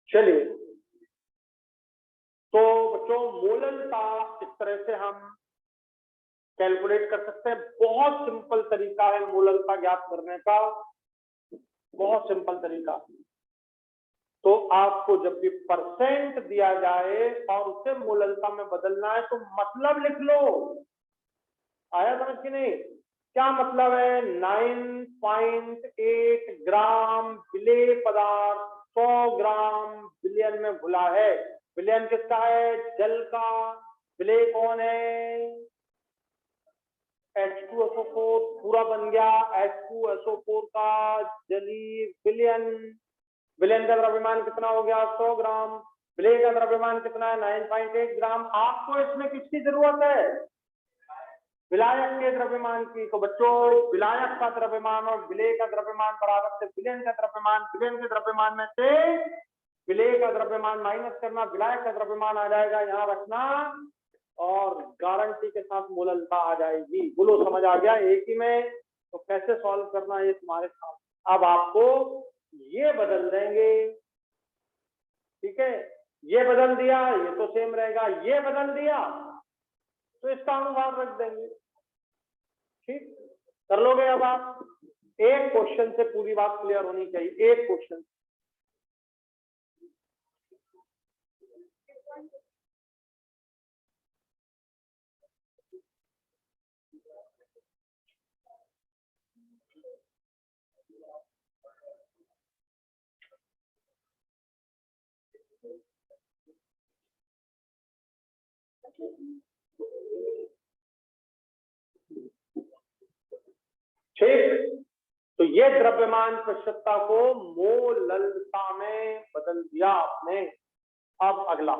चलिए, तो बच्चों मोललता इस तरह से हम कैलकुलेट कर सकते हैं। बहुत सिंपल तरीका है मोललता ज्ञात करने का, बहुत सिंपल तरीका। तो आपको जब भी परसेंट दिया जाए और उसे मोललता में बदलना है तो मतलब लिख लो। आया समझ कि नहीं? क्या मतलब है? 9.8 ग्राम विलेय पदार्थ 100 ग्राम विलयन में घुला है। विलयन किसका है? जल का। विलेय कौन है? H2SO4 पूरा बन गया H2SO4 का जलीय विलयन। विलयन का द्रव्यमान कितना हो गया? 100 ग्राम। विलेय का द्रव्यमान कितना है? 9.8 ग्राम। आपको इसमें किसकी जरूरत है? विलायक के द्रव्यमान की। तो बच्चों विलायक का द्रव्यमान और विलेय का द्रव्यमान बराबर से विलयन का द्रव्यमान। विलयन के द्रव्यमान में से विलेय का द्रव्यमान माइनस करना, विलायक का द्रव्यमान आ जाएगा, यहाँ रखना, और गारंटी के साथ मोललता आ जाएगी। बोलो समझ आ गया एक ही में? तो कैसे सॉल्व करना है ये तुम्हारे साथ। अब आपको ये बदल देंगे, ठीक है, ये बदल दिया, ये तो सेम रहेगा, ये बदल दिया तो इसका अनुवाद रख देंगे। ठीक, कर लोगे अब आप? एक क्वेश्चन से पूरी बात क्लियर होनी चाहिए, एक क्वेश्चन। ठीक, तो ये द्रव्यमान प्रतिशतता को मोललता में बदल दिया आपने। अब अगला,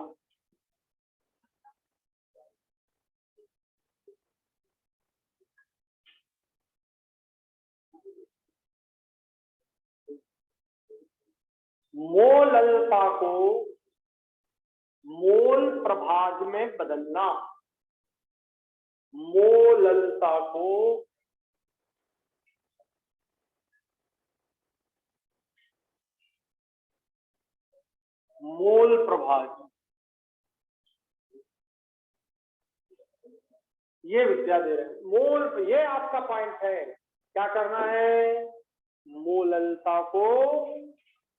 मोललता को मोल प्रभाज में बदलना। मोललता को मोल प्रभाज, ये विद्या दे रहे हैं। मोल, ये आपका पॉइंट है, क्या करना है? मोललता को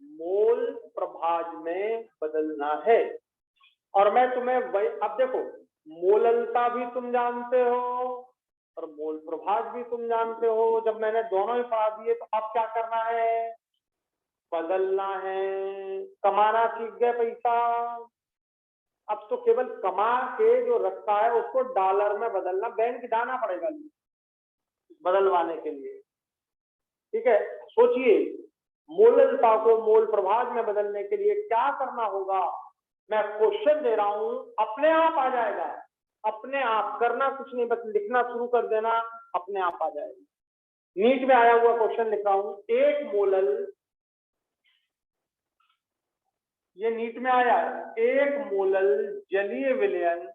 मोल प्रभाज में बदलना है। और मैं तुम्हें वही, अब देखो, मोललता भी तुम जानते हो और मोल प्रभाज भी तुम जानते हो। जब मैंने दोनों ही पढ़ा दिए तो अब क्या करना है? बदलना है। कमाना सीख गए पैसा, अब तो केवल कमा के जो रखा है उसको डॉलर में बदलना, बैंक जाना पड़ेगा बदलवाने के लिए। ठीक है, सोचिए, मोललता को मोल प्रभाज में बदलने के लिए क्या करना होगा? मैं क्वेश्चन दे रहा हूं, अपने आप आ जाएगा, अपने आप, करना कुछ नहीं, बस लिखना शुरू कर देना, अपने आप आ जाएगा। नीट में आया हुआ क्वेश्चन लिख रहा हूं, एक मोलल, ये नीट में आया, एक मोलल जलीय विलयन,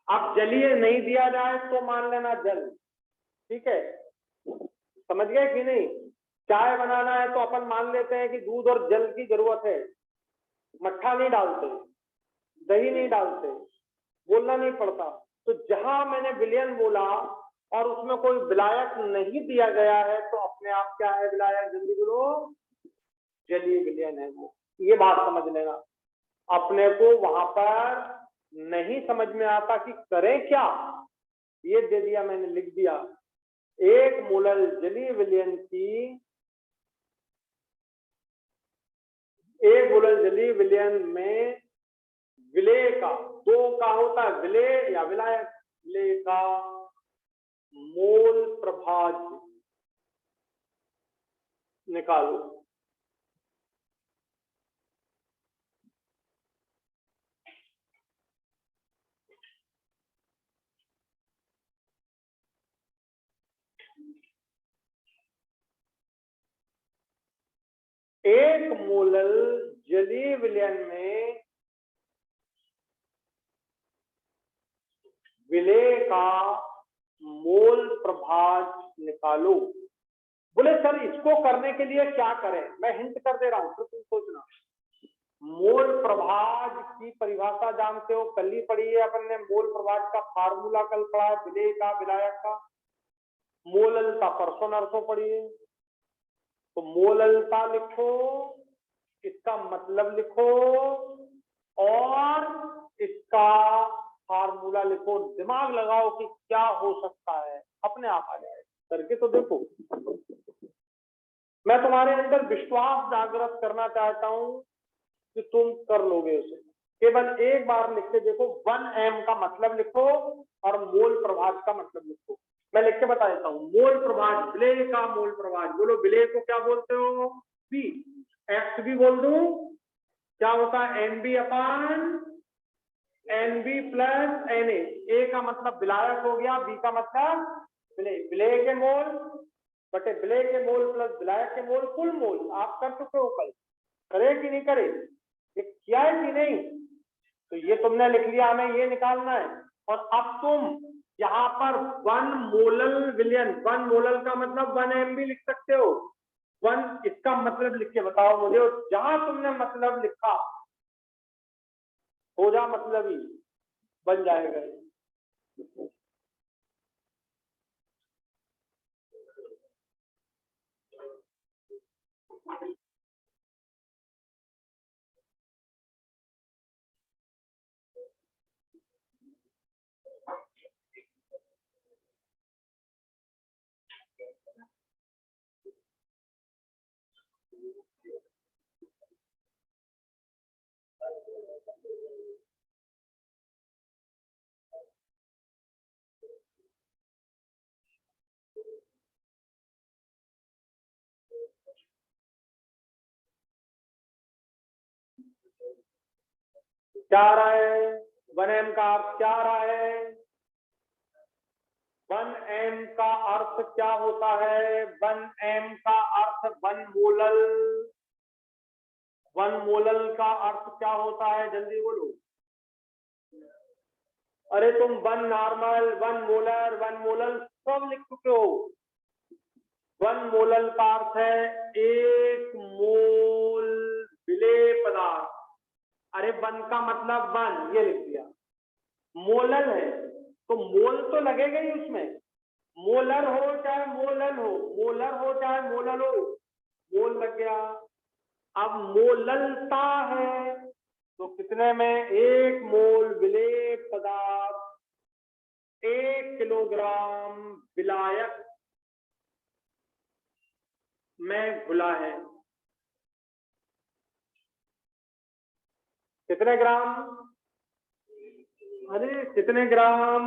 अब जलीय नहीं दिया जाए तो मान लेना जल, ठीक है, समझ गए कि नहीं? चाय बनाना है तो अपन मान लेते हैं कि दूध और जल की जरूरत है, मट्ठा नहीं डालते, दही नहीं डालते, बोलना नहीं पड़ता। तो जहां मैंने विलयन बोला और उसमें कोई विलायक नहीं दिया गया है तो अपने आप क्या है विलायक? जल्दी बोलो, जलीय विलयन है वो। ये बात समझ लेना। अपने को वहां पर नहीं समझ में आता कि करें क्या, ये दे दिया मैंने, लिख दिया, एक मोलल जलीय विलयन की, एक मोलल जलीय विलयन में विलेय का, दो का होता है विलेय या विलायक, विलेय का मोल प्रभाज निकालो। एक मोलल जलीय विलयन में विलेय का मोल प्रभाज निकालो। बोले सर इसको करने के लिए क्या करें? मैं हिंट कर दे रहा हूं, फिर तुम सोचना। मोल प्रभाज की परिभाषा जानते हो, कल ही पढ़ी है अपन ने। मोल प्रभाज का फार्मूला कल पढ़ा है, विलेय का, विलायक का। मोललता परसों नरसों पढ़ी है। तो मोललता लिखो, इसका मतलब लिखो और इसका फार्मूला लिखो, दिमाग लगाओ कि क्या हो सकता है, अपने आप आ जाए। करके तो देखो, मैं तुम्हारे अंदर विश्वास जागृत करना चाहता हूं कि तुम कर लोगे उसे। केवल एक बार लिख के देखो, 1m का मतलब लिखो और मोल प्रभाज का मतलब लिखो। मैं लिख के बता देता हूं, मोल प्रभाज, विलेय का मोल प्रभाज, बोलो विलेय को क्या बोलते हो? बी। एक्स भी बोल दूं, क्या होता है? N B upon n B plus n A का मतलब विलायक हो गया, बी का मतलब विलेय। विलेय के मोल बटे विलेय के मोल प्लस विलायक के मोल, कुल मोल। आप कर चुके हो कल, करे कि नहीं करे? ये किया है कि नहीं? तो ये तुमने लिख लिया, हमें ये निकालना है। और अब तुम यहाँ पर 1 मोलल विलयन, 1 मोलल का मतलब 1 MB लिख सकते हो। 1 इसका मतलब लिख के बताओ मुझे, और जहां तुमने मतलब लिखा हो जा मतलब ही बन जाएगा। क्या आ रहा है? 1M का अर्थ क्या आ रहा है? 1M का अर्थ क्या होता है? 1M का अर्थ 1 मोलल। 1 मोलल का अर्थ क्या होता है? जल्दी बोलो। अरे तुम 1 नॉर्मल, 1 मोलर, 1 मोलल सब लिख चुके हो। 1 मोलल का अर्थ है 1 मोल विलेय पदार्थ। अरे 1 का मतलब 1, ये लिख दिया। मोलल है तो मोल तो लगेगा ही उसमें, मोलर हो चाहे मोलल हो, मोलर हो चाहे मोलल हो, मोल लग गया। अब मोललता है तो कितने में? 1 मोल विलेय पदार्थ 1 किलोग्राम विलायक में घुला है। कितने ग्राम? अरे कितने ग्राम?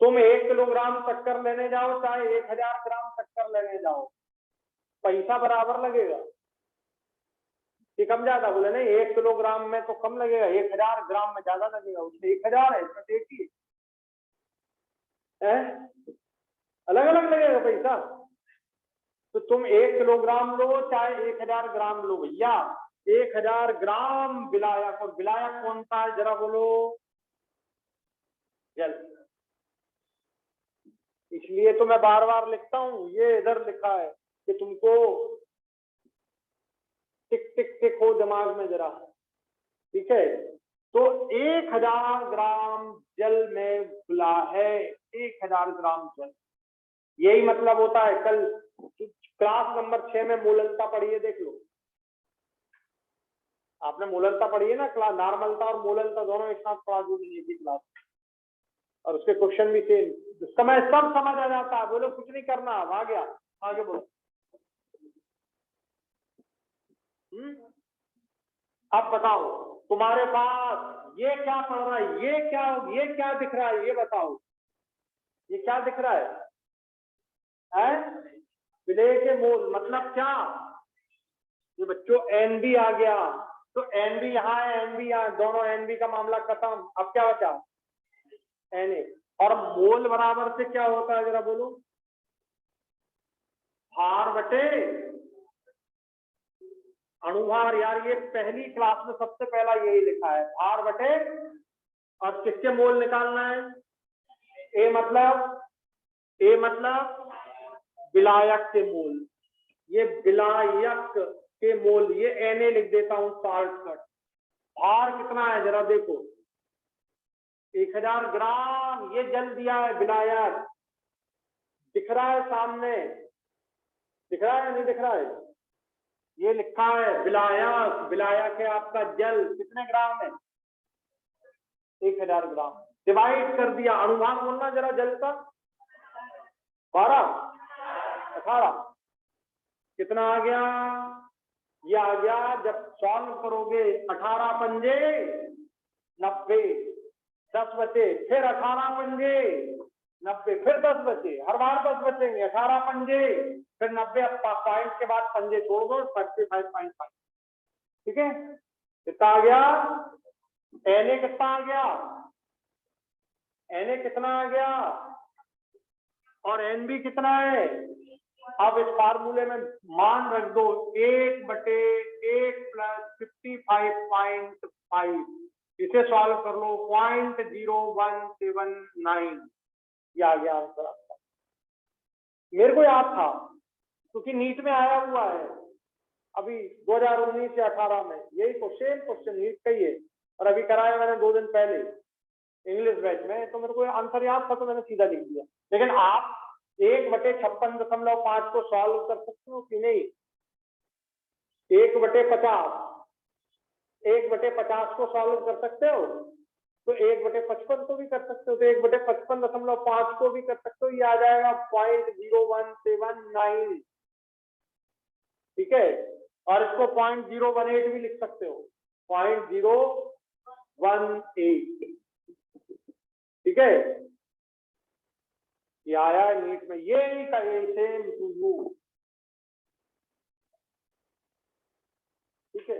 तुम 1 किलोग्राम शक्कर लेने जाओ चाहे 1000 ग्राम शक्कर लेने जाओ, पैसा बराबर लगेगा कि कम ज्यादा? बोले नहीं, 1 किलोग्राम में तो कम लगेगा, 1000 ग्राम में ज्यादा लगेगा। उसमें 1000 है, इसमें 1 ही है, अलग अलग लगेगा पैसा। तो तुम 1 किलोग्राम लो चाहे 1000 ग्राम लो भैया, 1000 ग्राम विलायक। और विलायक कौन सा है जरा बोलो? जल। इसलिए तो मैं बार बार लिखता हूं, ये इधर लिखा है कि तुमको टिक टिक टिक हो दिमाग में जरा, ठीक है? तो 1000 ग्राम जल में घुला है, 1000 ग्राम जल। यही मतलब होता है। कल क्लास नंबर 6 में मोललता पढ़ी है, देख लो। आपने मोललता पढ़ी है ना? क्लास नॉर्मलता और मोललता दोनों एक साथ पढ़ा दूंगी एक ही क्लास, और उसके क्वेश्चन भी सेम। समय सब समझ आ जाता है। बोलो कुछ नहीं करना, आ गया, आगे बोलो। अब बताओ तुम्हारे पास ये क्या पढ़ रहा है? ये क्या दिख रहा है? ये बताओ, ये क्या दिख रहा है? विलेय के मोल मतलब क्या? ये बच्चों NB आ गया, तो NB यहाँ है, NB यहाँ, दोनों NB का मामला खत्म। अब क्या बचा? Na। और मोल बराबर से क्या होता है जरा बोलो? भार बटे अणुभार। यार ये पहली क्लास में सबसे पहला यही लिखा है, भार बटे। और किसके मोल निकालना है? ए मतलब विलायक के मोल। ये विलायक के मोल, ये Na लिख देता हूं शॉर्टकट। भार कितना है जरा देखो? 1000 ग्राम। ये जल दिया है विलायक, दिख रहा है सामने? दिख रहा है नहीं दिख रहा है? ये लिखा है विलायक। विलायक है आपका जल। कितने ग्राम है? 1000 ग्राम। डिवाइड कर दिया। अणुभार बोलना जरा जल का। 12 18 कितना आ गया? ये आ गया। जब सॉल्व करोगे 18 पंजे 90, 10 बचे, फिर 18 पंजे 90, फिर 10 बचे। हर बार 10 बचेंगे। 18 पंजे फिर 90, पॉइंट के बाद पंजे छोड़ दो, 35.5। ठीक है? कितना आ गया? Na कितना आ गया? Na कितना आ गया? और NB कितना है? अब इस फार्मूले में मान रख दो 1/1000 8 प्लस 55.5, इसे सॉल्व कर लो 0.0179, ये आ गया आंसर आपका। मेरे को याद था क्योंकि नीट में आया हुआ है अभी 2019 या 18 में, यही क्वेश्चन नीट का ही है, और अभी कराया मैंने 2 दिन पहले इंग्लिश बैच में, तो मेरे को आंसर याद था तो मैंने सीधा लिख दिया। लेकिन आप 1/56.5 को सॉल्व कर सकते हो कि नहीं? 1/50, 1/50 को सॉल्व कर सकते हो, तो 1/55 को भी कर सकते हो, तो 1/55.5 को भी कर सकते हो, ये आ जाएगा 0.0179, ठीक है। और इसको 0.018 भी लिख सकते हो, 0.018, ठीक है। ये आया नीट में, ये का ये सेम टू यू, ठीक है।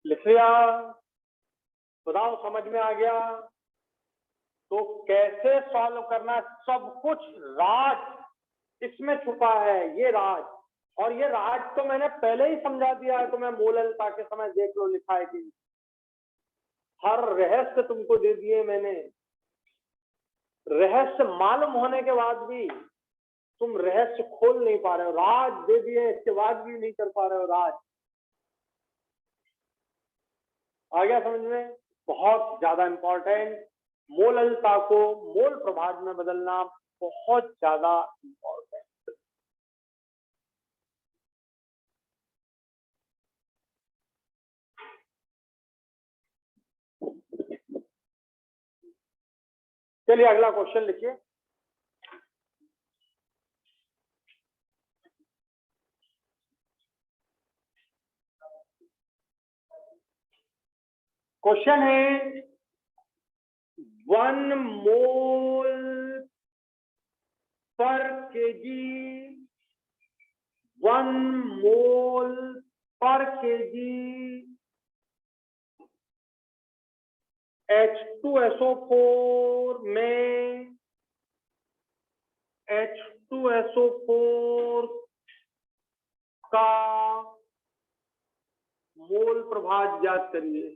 लिख लिया? बताओ समझ में आ गया? तो कैसे सॉल्व करना, सब कुछ राज इसमें छुपा है, ये राज। और ये राज तो मैंने पहले ही समझा दिया है, तो मैं मूललता के समय देख लो लिखा है कि हर रहस्य तुमको दे दिए मैंने। रहस्य मालूम होने के बाद भी तुम रहस्य खोल नहीं पा रहे हो, राज दे दिए इसके बाद भी नहीं कर पा रहे हो राज। आ गया समझ में? बहुत ज्यादा इंपॉर्टेंट, मूललता को मूल प्रभाज में बदलना बहुत ज्यादा इंपॉर्टेंट। चलिए अगला क्वेश्चन लिखिए। क्वेश्चन है 1 मोल पर केजी, 1 मोल पर केजी H2SO4 में H2SO4 का मोल प्रभाज ज्ञात करिए।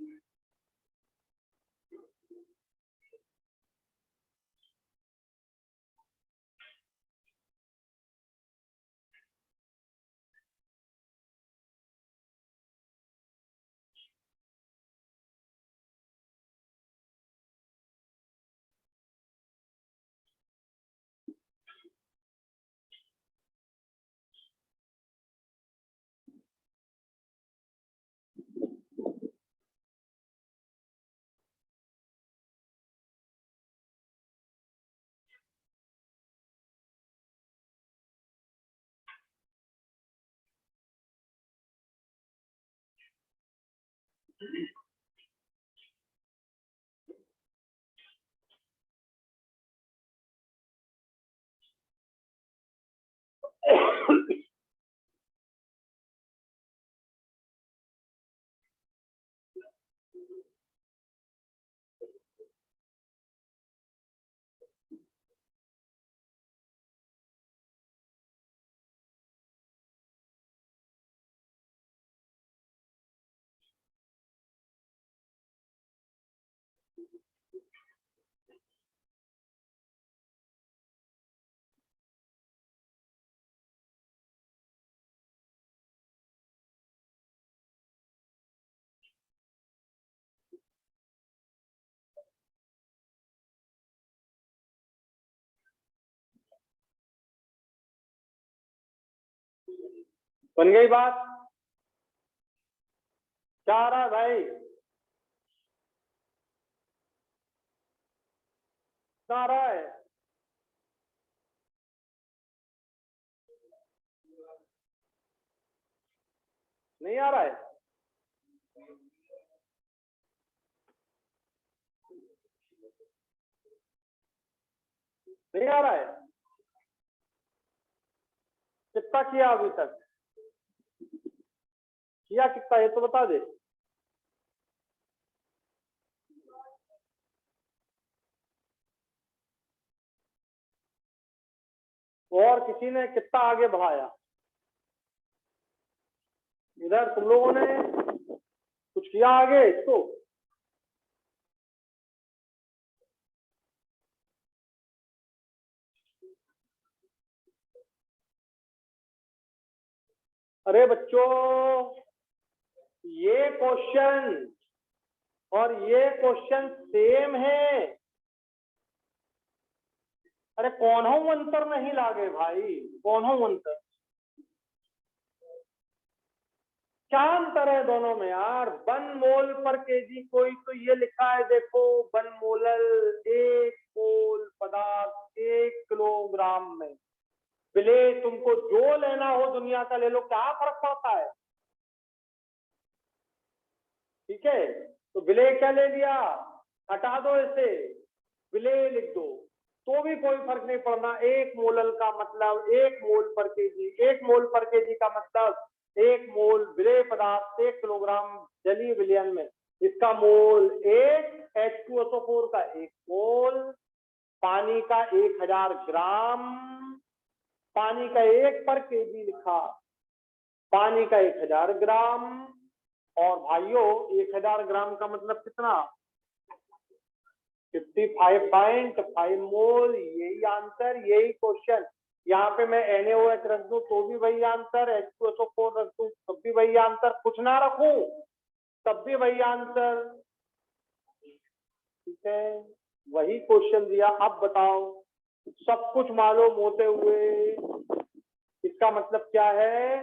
बन गई बात? क्या आ रहा है भाई? क्या आ रहा है? नहीं आ रहा है? नहीं आ रहा है? कितना किया अभी तक? किया कितना ये तो बता दे। और किसी ने कितना आगे बढ़ाया? इधर तुम लोगों ने कुछ किया आगे इसको? अरे बच्चों, ये क्वेश्चन और ये क्वेश्चन सेम है। अरे कौन हो अंतर नहीं लागे भाई, कौन हो अंतर? क्या अंतर है दोनों में यार? 1 मोल पर केजी, कोई तो ये लिखा है देखो 1 मोलल, 1 मोल पदार्थ 1 किलोग्राम में। विलेय तुमको जो लेना हो दुनिया का ले लो, क्या फर्क पड़ता है? ठीक है, तो विलेय क्या ले लिया, हटा दो इसे, विलेय लिख दो तो भी कोई फर्क नहीं पड़ना। 1 मोलल का मतलब 1 मोल पर केजी, 1 मोल पर केजी का मतलब 1 मोल विलेय पदार्थ 1 किलोग्राम जलीय विलयन में। इसका मोल 1, H2SO4 का 1 मोल, पानी का 1000 ग्राम, पानी का 1 पर केजी लिखा, पानी का 1000 ग्राम। और भाइयों 1000 ग्राम का मतलब कितना? 55.5 मोल। यही आंसर, यही क्वेश्चन। यहाँ पे मैं NaOH रख दूं तो भी वही आंसर, H2SO4 रख दूं तब भी वही आंसर, कुछ ना रखूं तब भी वही आंसर। ठीक है, वही क्वेश्चन दिया। अब बताओ, सब कुछ मालूम होते हुए इसका मतलब क्या है?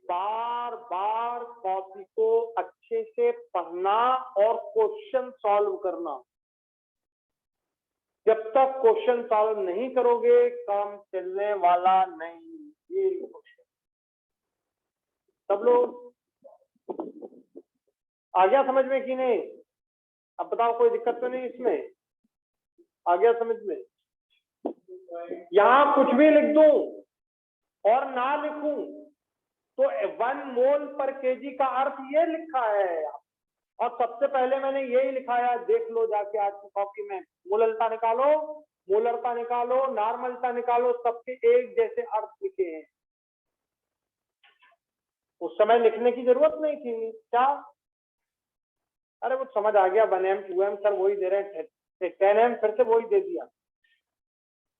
बार बार कॉपी को अच्छे से पढ़ना और क्वेश्चन सॉल्व करना। जब तक क्वेश्चन सॉल्व नहीं करोगे काम चलने वाला नहीं। ये क्वेश्चन सब लोग आ गया समझ में कि नहीं? अब बताओ, कोई दिक्कत तो नहीं इसमें? आ गया समझ में? यहां कुछ भी लिख दूं और ना लिखूं तो 1 मोल पर केजी का अर्थ ये लिखा है। और सबसे पहले मैंने यही लिखाया, देख लो जाके आज की कॉपी में। मोलरता निकालो, मोलरता निकालो, नॉर्मलता निकालो, सबके एक जैसे अर्थ लिखे हैं। उस समय लिखने की जरूरत नहीं थी क्या? अरे वो समझ आ गया, 1m 2m सर वही दे रहे हैं, 10m फिर से वही दे दिया।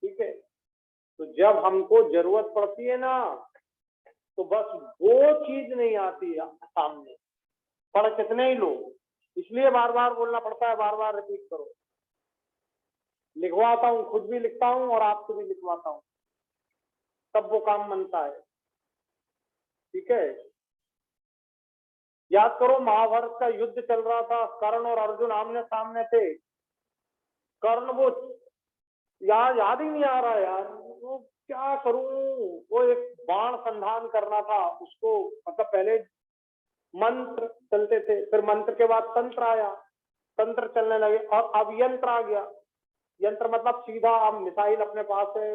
ठीक है, तो जब हमको जरूरत पड़ती है ना तो बस वो चीज नहीं आती है सामने, पढ़ कितने ही लो, इसलिए बार बार बोलना पड़ता है, बार बार रिपीट करो। लिखवाता हूँ, खुद भी लिखता हूँ और आपको भी लिखवाता हूँ, तब वो काम बनता है। ठीक है, याद करो महाभारत का युद्ध चल रहा था, कर्ण और अर्जुन आमने सामने थे। कर्ण वो याद ही नहीं आ रहा यार, वो क्या करूं, वो एक बाण संधान करना था उसको। मतलब पहले मंत्र चलते थे, फिर मंत्र के बाद तंत्र आया, तंत्र चलने लगे, और अब यंत्र आ गया। यंत्र मतलब सीधा अब मिसाइल अपने पास है,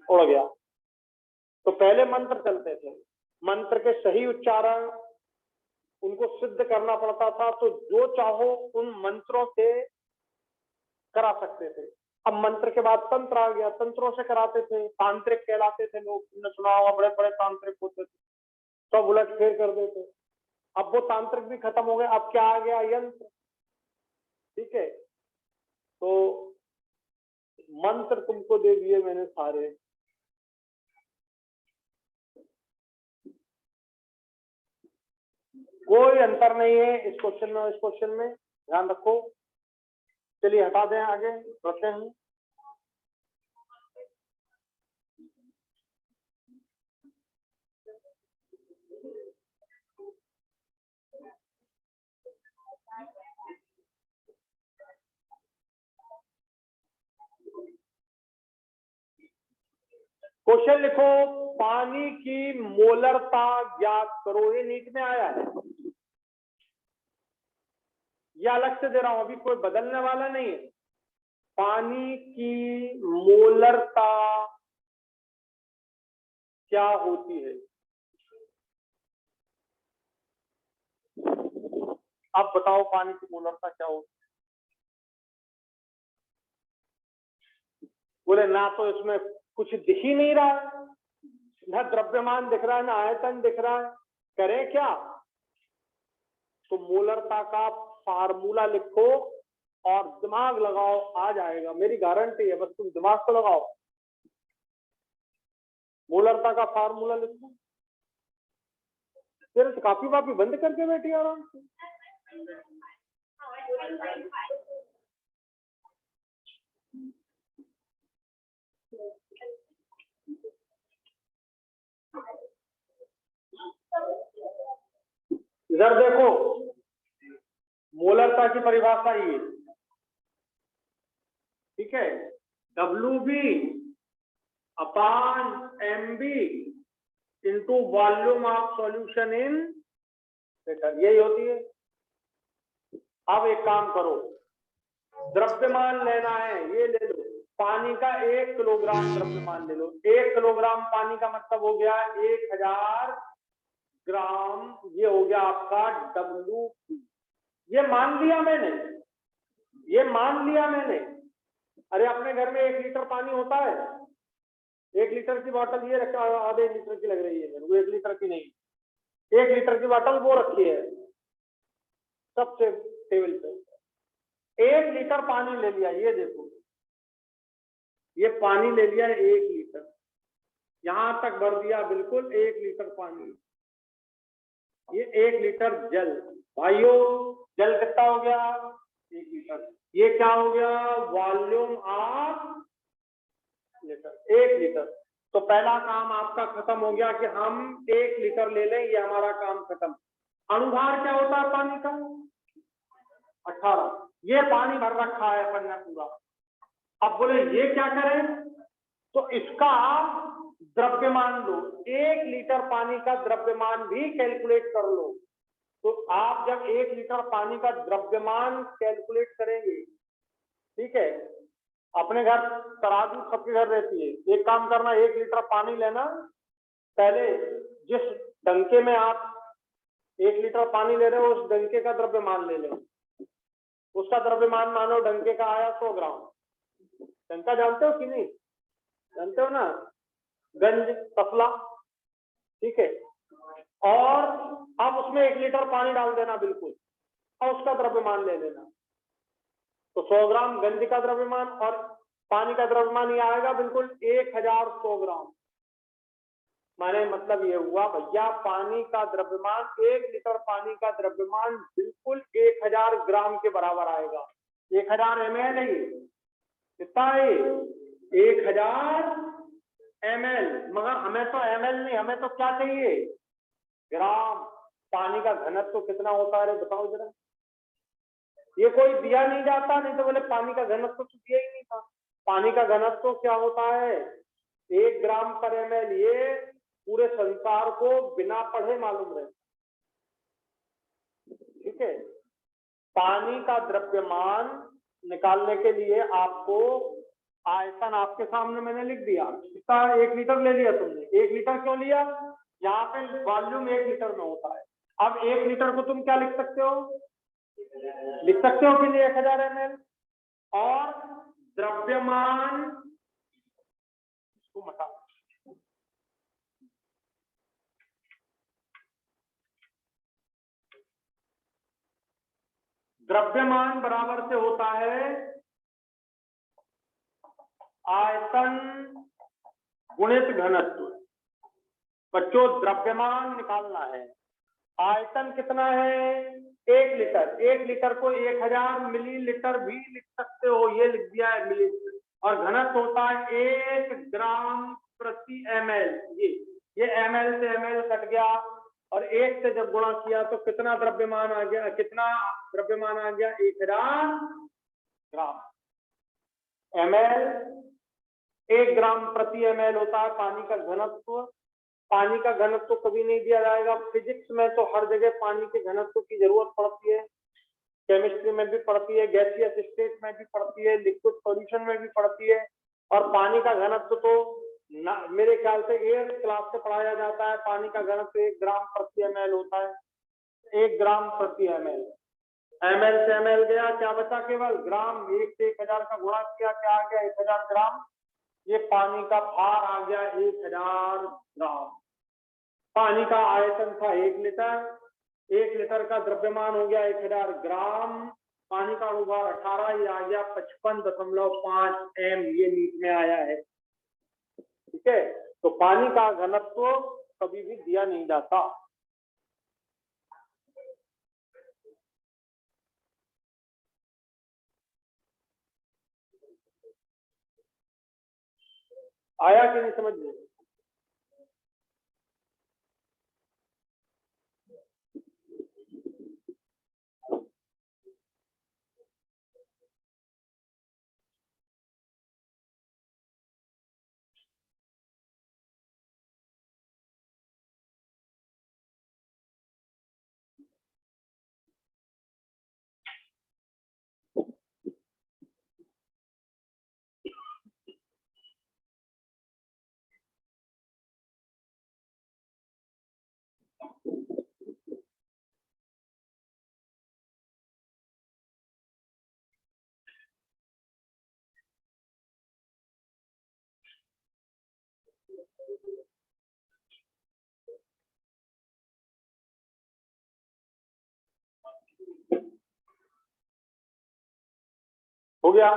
उड़ गया। तो पहले मंत्र चलते थे, मंत्र के सही उच्चारण उनको सिद्ध करना पड़ता था, तो जो चाहो उन मंत्रों से करा सकते थे। अब मंत्र के बाद तंत्र आ गया, तंत्रों से कराते थे, तांत्रिक कहलाते थे लोग, तुमने सुना होगा, बड़े बड़े तांत्रिक होते थे, सब उलट फेर कर देते। अब वो तांत्रिक भी खत्म हो गए, अब क्या आ गया? यंत्र। ठीक है, तो मंत्र तुमको दे दिए मैंने सारे। कोई अंतर नहीं है इस क्वेश्चन में और इस क्वेश्चन में, ध्यान रखो। चलिए हटा दें, आगे बढ़ते हैं। क्वेश्चन लिखो, पानी की मोलरता ज्ञात करो। ये नीट में आया है, ये अलग से दे रहा हूं, अभी कोई बदलने वाला नहीं है। पानी की मोलरता क्या होती है? अब बताओ पानी की मोलरता क्या होती है? बोले ना तो इसमें कुछ दिख ही नहीं रहा है, ना द्रव्यमान दिख रहा है, ना आयतन दिख रहा है, करें क्या? तो मोलरता का फार्मूला लिखो और दिमाग लगाओ, आ जाएगा, मेरी गारंटी है, बस तुम दिमाग तो लगाओ। मोलरता का फार्मूला लिखो। फिर कापी वापी बंद करके बैठी आराम से। इधर देखो, मोलरता की परिभाषा ये, ठीक है, WB upon MB into volume of solution in litre, यही होती है। अब एक काम करो, द्रव्यमान लेना है, ये ले लो, पानी का 1 किलोग्राम द्रव्यमान ले लो। 1 किलोग्राम पानी का मतलब हो गया 1000 ग्राम, ये हो गया आपका WP। ये मान लिया मैंने, ये मान लिया मैंने। अरे अपने घर में 1 लीटर पानी होता है, 1 लीटर की बोतल ये रखा, आधे लीटर की लग रही है मेरे को, 1 लीटर की नहीं, 1 लीटर की बोतल वो रखी है सबसे टेबल पे। 1 लीटर पानी ले लिया, ये देखो, ये पानी ले लिया 1 लीटर, यहां तक भर दिया बिल्कुल 1 लीटर पानी, ये 1 लीटर जल। भाइयों जल कितना हो गया? 1 लीटर। ये क्या हो गया? Volume of litre, 1 litre. तो पहला काम आपका खत्म हो गया कि हम 1 लीटर ले लें, ये हमारा काम खत्म। अनुभार क्या होता है पानी का? 18। ये पानी भर रखा है अपन ने पूरा। अब बोले ये क्या करें? तो इसका द्रव्यमान लो, 1 लीटर पानी का द्रव्यमान भी कैलकुलेट कर लो। तो आप जब 1 लीटर पानी का द्रव्यमान कैलकुलेट करेंगे, ठीक है, अपने घर तराजू सबके घर रहती है, एक काम करना, 1 लीटर पानी लेना, पहले जिस डंके में आप 1 लीटर पानी ले रहे हो उस डंके का द्रव्यमान ले लें, उसका द्रव्यमान मानो डंके का आया 100 ग्राम। डंका जानते हो कि नहीं? जानते हो ना, गंज तसला, ठीक है। और अब उसमें 1 लीटर पानी डाल देना बिल्कुल, और उसका द्रव्यमान ले लेना। तो 100 ग्राम गंज का द्रव्यमान और पानी का द्रव्यमान ये आएगा बिल्कुल 1100 ग्राम। माने मतलब ये हुआ भैया, पानी का द्रव्यमान, 1 लीटर पानी का द्रव्यमान बिल्कुल 1000 ग्राम के बराबर आएगा। 1000 ml है, कितना है? 1000 ml। मगर हमें तो ml नहीं, हमें तो क्या चाहिए? ग्राम। पानी का घनत्व तो कितना होता है बताओ जरा। ये कोई दिया नहीं जाता, नहीं तो बोले पानी का घनत्व तो दिया ही नहीं था। पानी का घनत्व क्या होता है? 1 ग्राम पर ml। ये पूरे संसार को बिना पढ़े मालूम रहे, ठीक है। पानी का द्रव्यमान निकालने के लिए आपको आयतन आपके सामने मैंने लिख दिया, कितना? 1 लीटर ले लिया तुमने। 1 लीटर क्यों लिया? यहाँ पे वॉल्यूम 1 लीटर में होता है। अब 1 लीटर को तुम क्या लिख सकते हो? लिख सकते हो कि नहीं 1000 ml। और द्रव्यमान इसको मटा, द्रव्यमान बराबर से होता है आयतन गुणित घनत्व। बच्चों द्रव्यमान निकालना है, आयतन कितना है? 1 लीटर। 1 लीटर को 1000 मिलीलीटर भी लिख सकते हो, ये लिख दिया है मिलीलीटर। और घनत्व होता है 1 ग्राम प्रति ml। ये ml से ml कट गया, और 1 से जब गुणा किया तो कितना द्रव्यमान आ गया, 1000 ग्राम। ml 1 ग्राम प्रति ml होता है पानी का घनत्व। पानी का घनत्व कभी नहीं दिया जाएगा। फिजिक्स में तो हर जगह पानी के घनत्व की जरूरत पड़ती है, केमिस्ट्री में भी पड़ती है, गैसियस स्टेट में भी पड़ती है, लिक्विड सॉल्यूशन में भी पड़ती है। और पानी का घनत्व तो मेरे ख्याल से 8th क्लास से पढ़ाया जाता है। पानी का घनत्व 1 ग्राम प्रति ml होता है, 1 ग्राम प्रति ml। ml से ml गया, क्या बचा? केवल ग्राम। 1 से 1000 का गुणा किया, क्या आ गया? 1000 ग्राम। ये पानी का भार आ गया 1000 ग्राम। पानी का आयतन था 1 लीटर। 1 लीटर का द्रव्यमान हो गया 1000 ग्राम। पानी का अणुभार 18, ये आ गया 55.5 m, ये नीट में आया है। ठीक है, तो पानी का घनत्व कभी भी दिया नहीं जाता। आया कि नहीं समझ में? हो गया?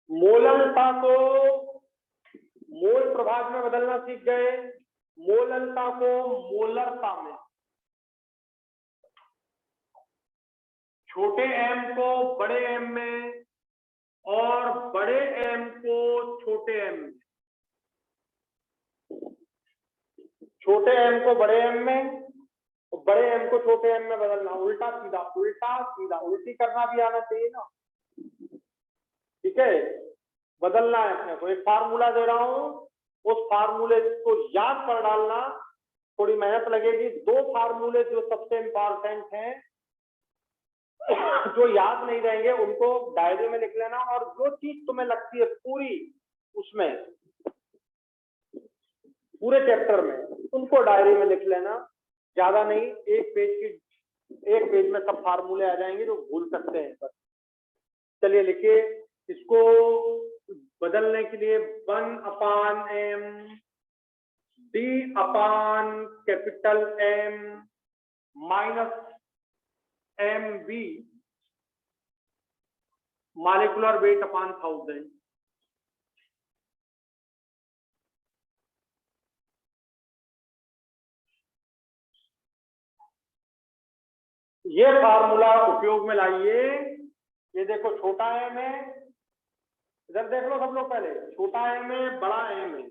मोललता को मोल प्रभाग में बदलना सीख गए। मोललता को मोलरता में, छोटे m को बड़े m में और बड़े m को छोटे m में, छोटे m को बड़े m में और बड़े m को छोटे m में बदलना। उल्टा सीधा, उल्टा सीधा, उल्टी करना भी आना चाहिए ना। ठीक है, बदलना है अपने को। एक फार्मूला दे रहा हूं, उस फार्मूले को याद कर डालना, थोड़ी मेहनत लगेगी। 2 फार्मूले जो सबसे इंपॉर्टेंट हैं, जो याद नहीं रहेंगे उनको डायरी में लिख लेना। और जो चीज तुम्हें लगती है पूरी उसमें, पूरे चैप्टर में, उनको डायरी में लिख लेना। ज्यादा नहीं, एक पेज में सब फार्मूले आ जाएंगे जो भूल सकते हैं। बस चलिए लिखिए इसको। बदलने के लिए 1/m d/M minus mv molecular weight upon 1000। ये फार्मूला उपयोग में लाइए। ये देखो छोटा m है, इधर देख लो सब लोग। पहले छोटा m है, बड़ा m है।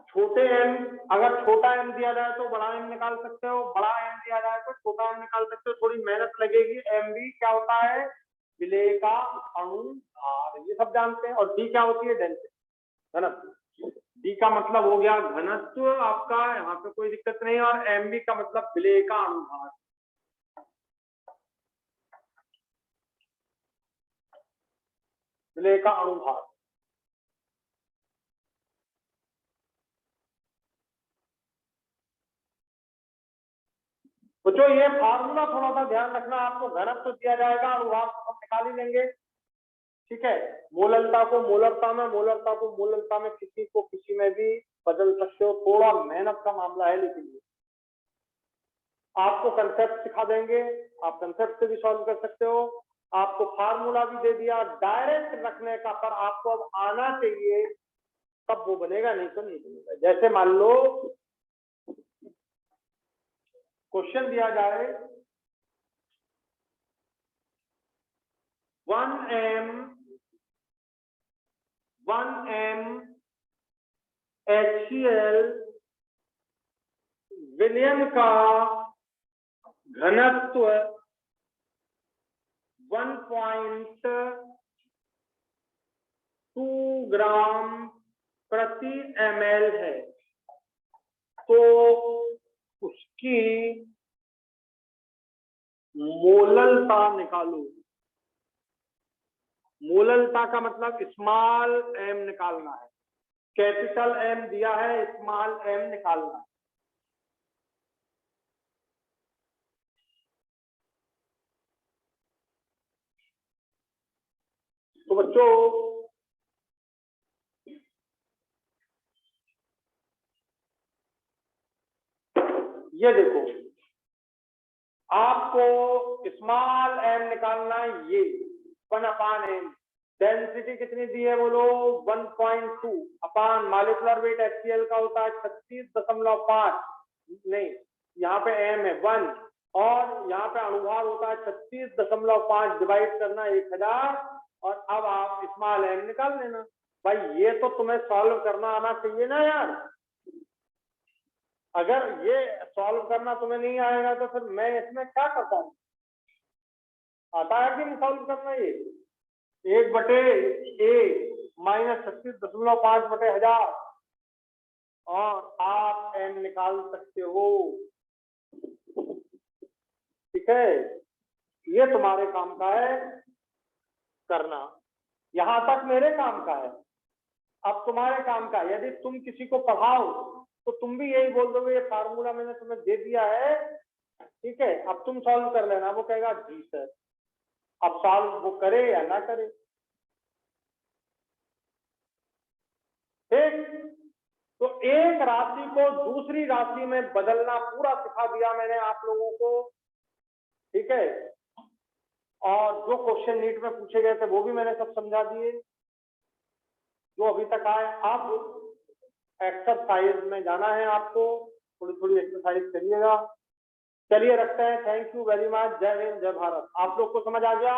छोटे m, अगर छोटा m दिया जाए तो बड़ा m निकाल सकते हो, बड़ा m दिया जाए तो छोटा m निकाल सकते हो। थोड़ी मेहनत लगेगी। mv क्या होता है? विलेय का अणुभार, ये सब जानते हैं। और d क्या होती है? डेंसिटी, घनत्व। d का मतलब हो गया घनत्व आपका, यहाँ पे कोई दिक्कत नहीं। और mv का मतलब विलेय का अणुभार। विलेय का अणुभार। तो जो ये फार्मूला थोड़ा सा ध्यान रखना, आपको घनत्व दिया जाएगा, अणुभार हम निकाल ही लेंगे। ठीक है, मोललता को मोलरता में, मोलरता को मोललता में, किसी को किसी में भी बदल सकते हो। थोड़ा मेहनत का मामला है, लेकिन आपको कंसेप्ट सिखा देंगे, आप कंसेप्ट से भी सॉल्व कर सकते हो। आपको फार्मूला भी दे दिया, डायरेक्ट रखने का। पर आपको अब आना चाहिए तब वो बनेगा, नहीं तो नहीं बनेगा। जैसे मान लो क्वेश्चन दिया जाए 1m HCl विलयन का घनत्व 1.2 ग्राम प्रति ml है, तो उसकी मोललता निकालो। मोललता का मतलब स्मॉल m निकालना है, कैपिटल M दिया है, स्मॉल m निकालना है। तो बच्चों ये देखो, आपको स्मॉल m निकालना है, ये 1/m। डेंसिटी कितनी दी है बोलो, 1.2 अपान मॉलिक्यूलर वेट HCl का होता है 36.5, नहीं यहाँ पे m है 1, और यहाँ पे अणुभार होता है 36.5, डिवाइड करना 1000, और अब आप स्मॉल m निकाल लेना। भाई ये तो तुम्हें सॉल्व करना आना चाहिए ना यार। अगर ये सॉल्व करना तुम्हें नहीं आएगा तो फिर मैं इसमें क्या करता हूँ? आता है कि नहीं सॉल्व करना? ये 1/a माइनस 36.5/1000, और आप m निकाल सकते हो। ठीक है, ये तुम्हारे काम का है करना, यहां तक मेरे काम का है। अब तुम्हारे काम का, यदि तुम किसी को पढ़ाओ तो तुम भी यही बोल दोगे, ये फार्मूला मैंने तुम्हें दे दिया है, ठीक है, अब तुम सॉल्व कर लेना। वो कहेगा जी सर। अब सॉल्व वो करे या ना करे, ठीक। तो एक राशि को दूसरी राशि में बदलना पूरा सिखा दिया मैंने आप लोगों को, ठीक है। और जो क्वेश्चन नीट में पूछे गए थे वो भी मैंने सब समझा दिए जो अभी तक आए। अब एक्सरसाइज में जाना है आपको, थोड़ी थोड़ी एक्सरसाइज करिएगा। चलिए रखते हैं, थैंक यू वेरी मच, जय हिंद जय भारत। आप लोग को समझ आ गया?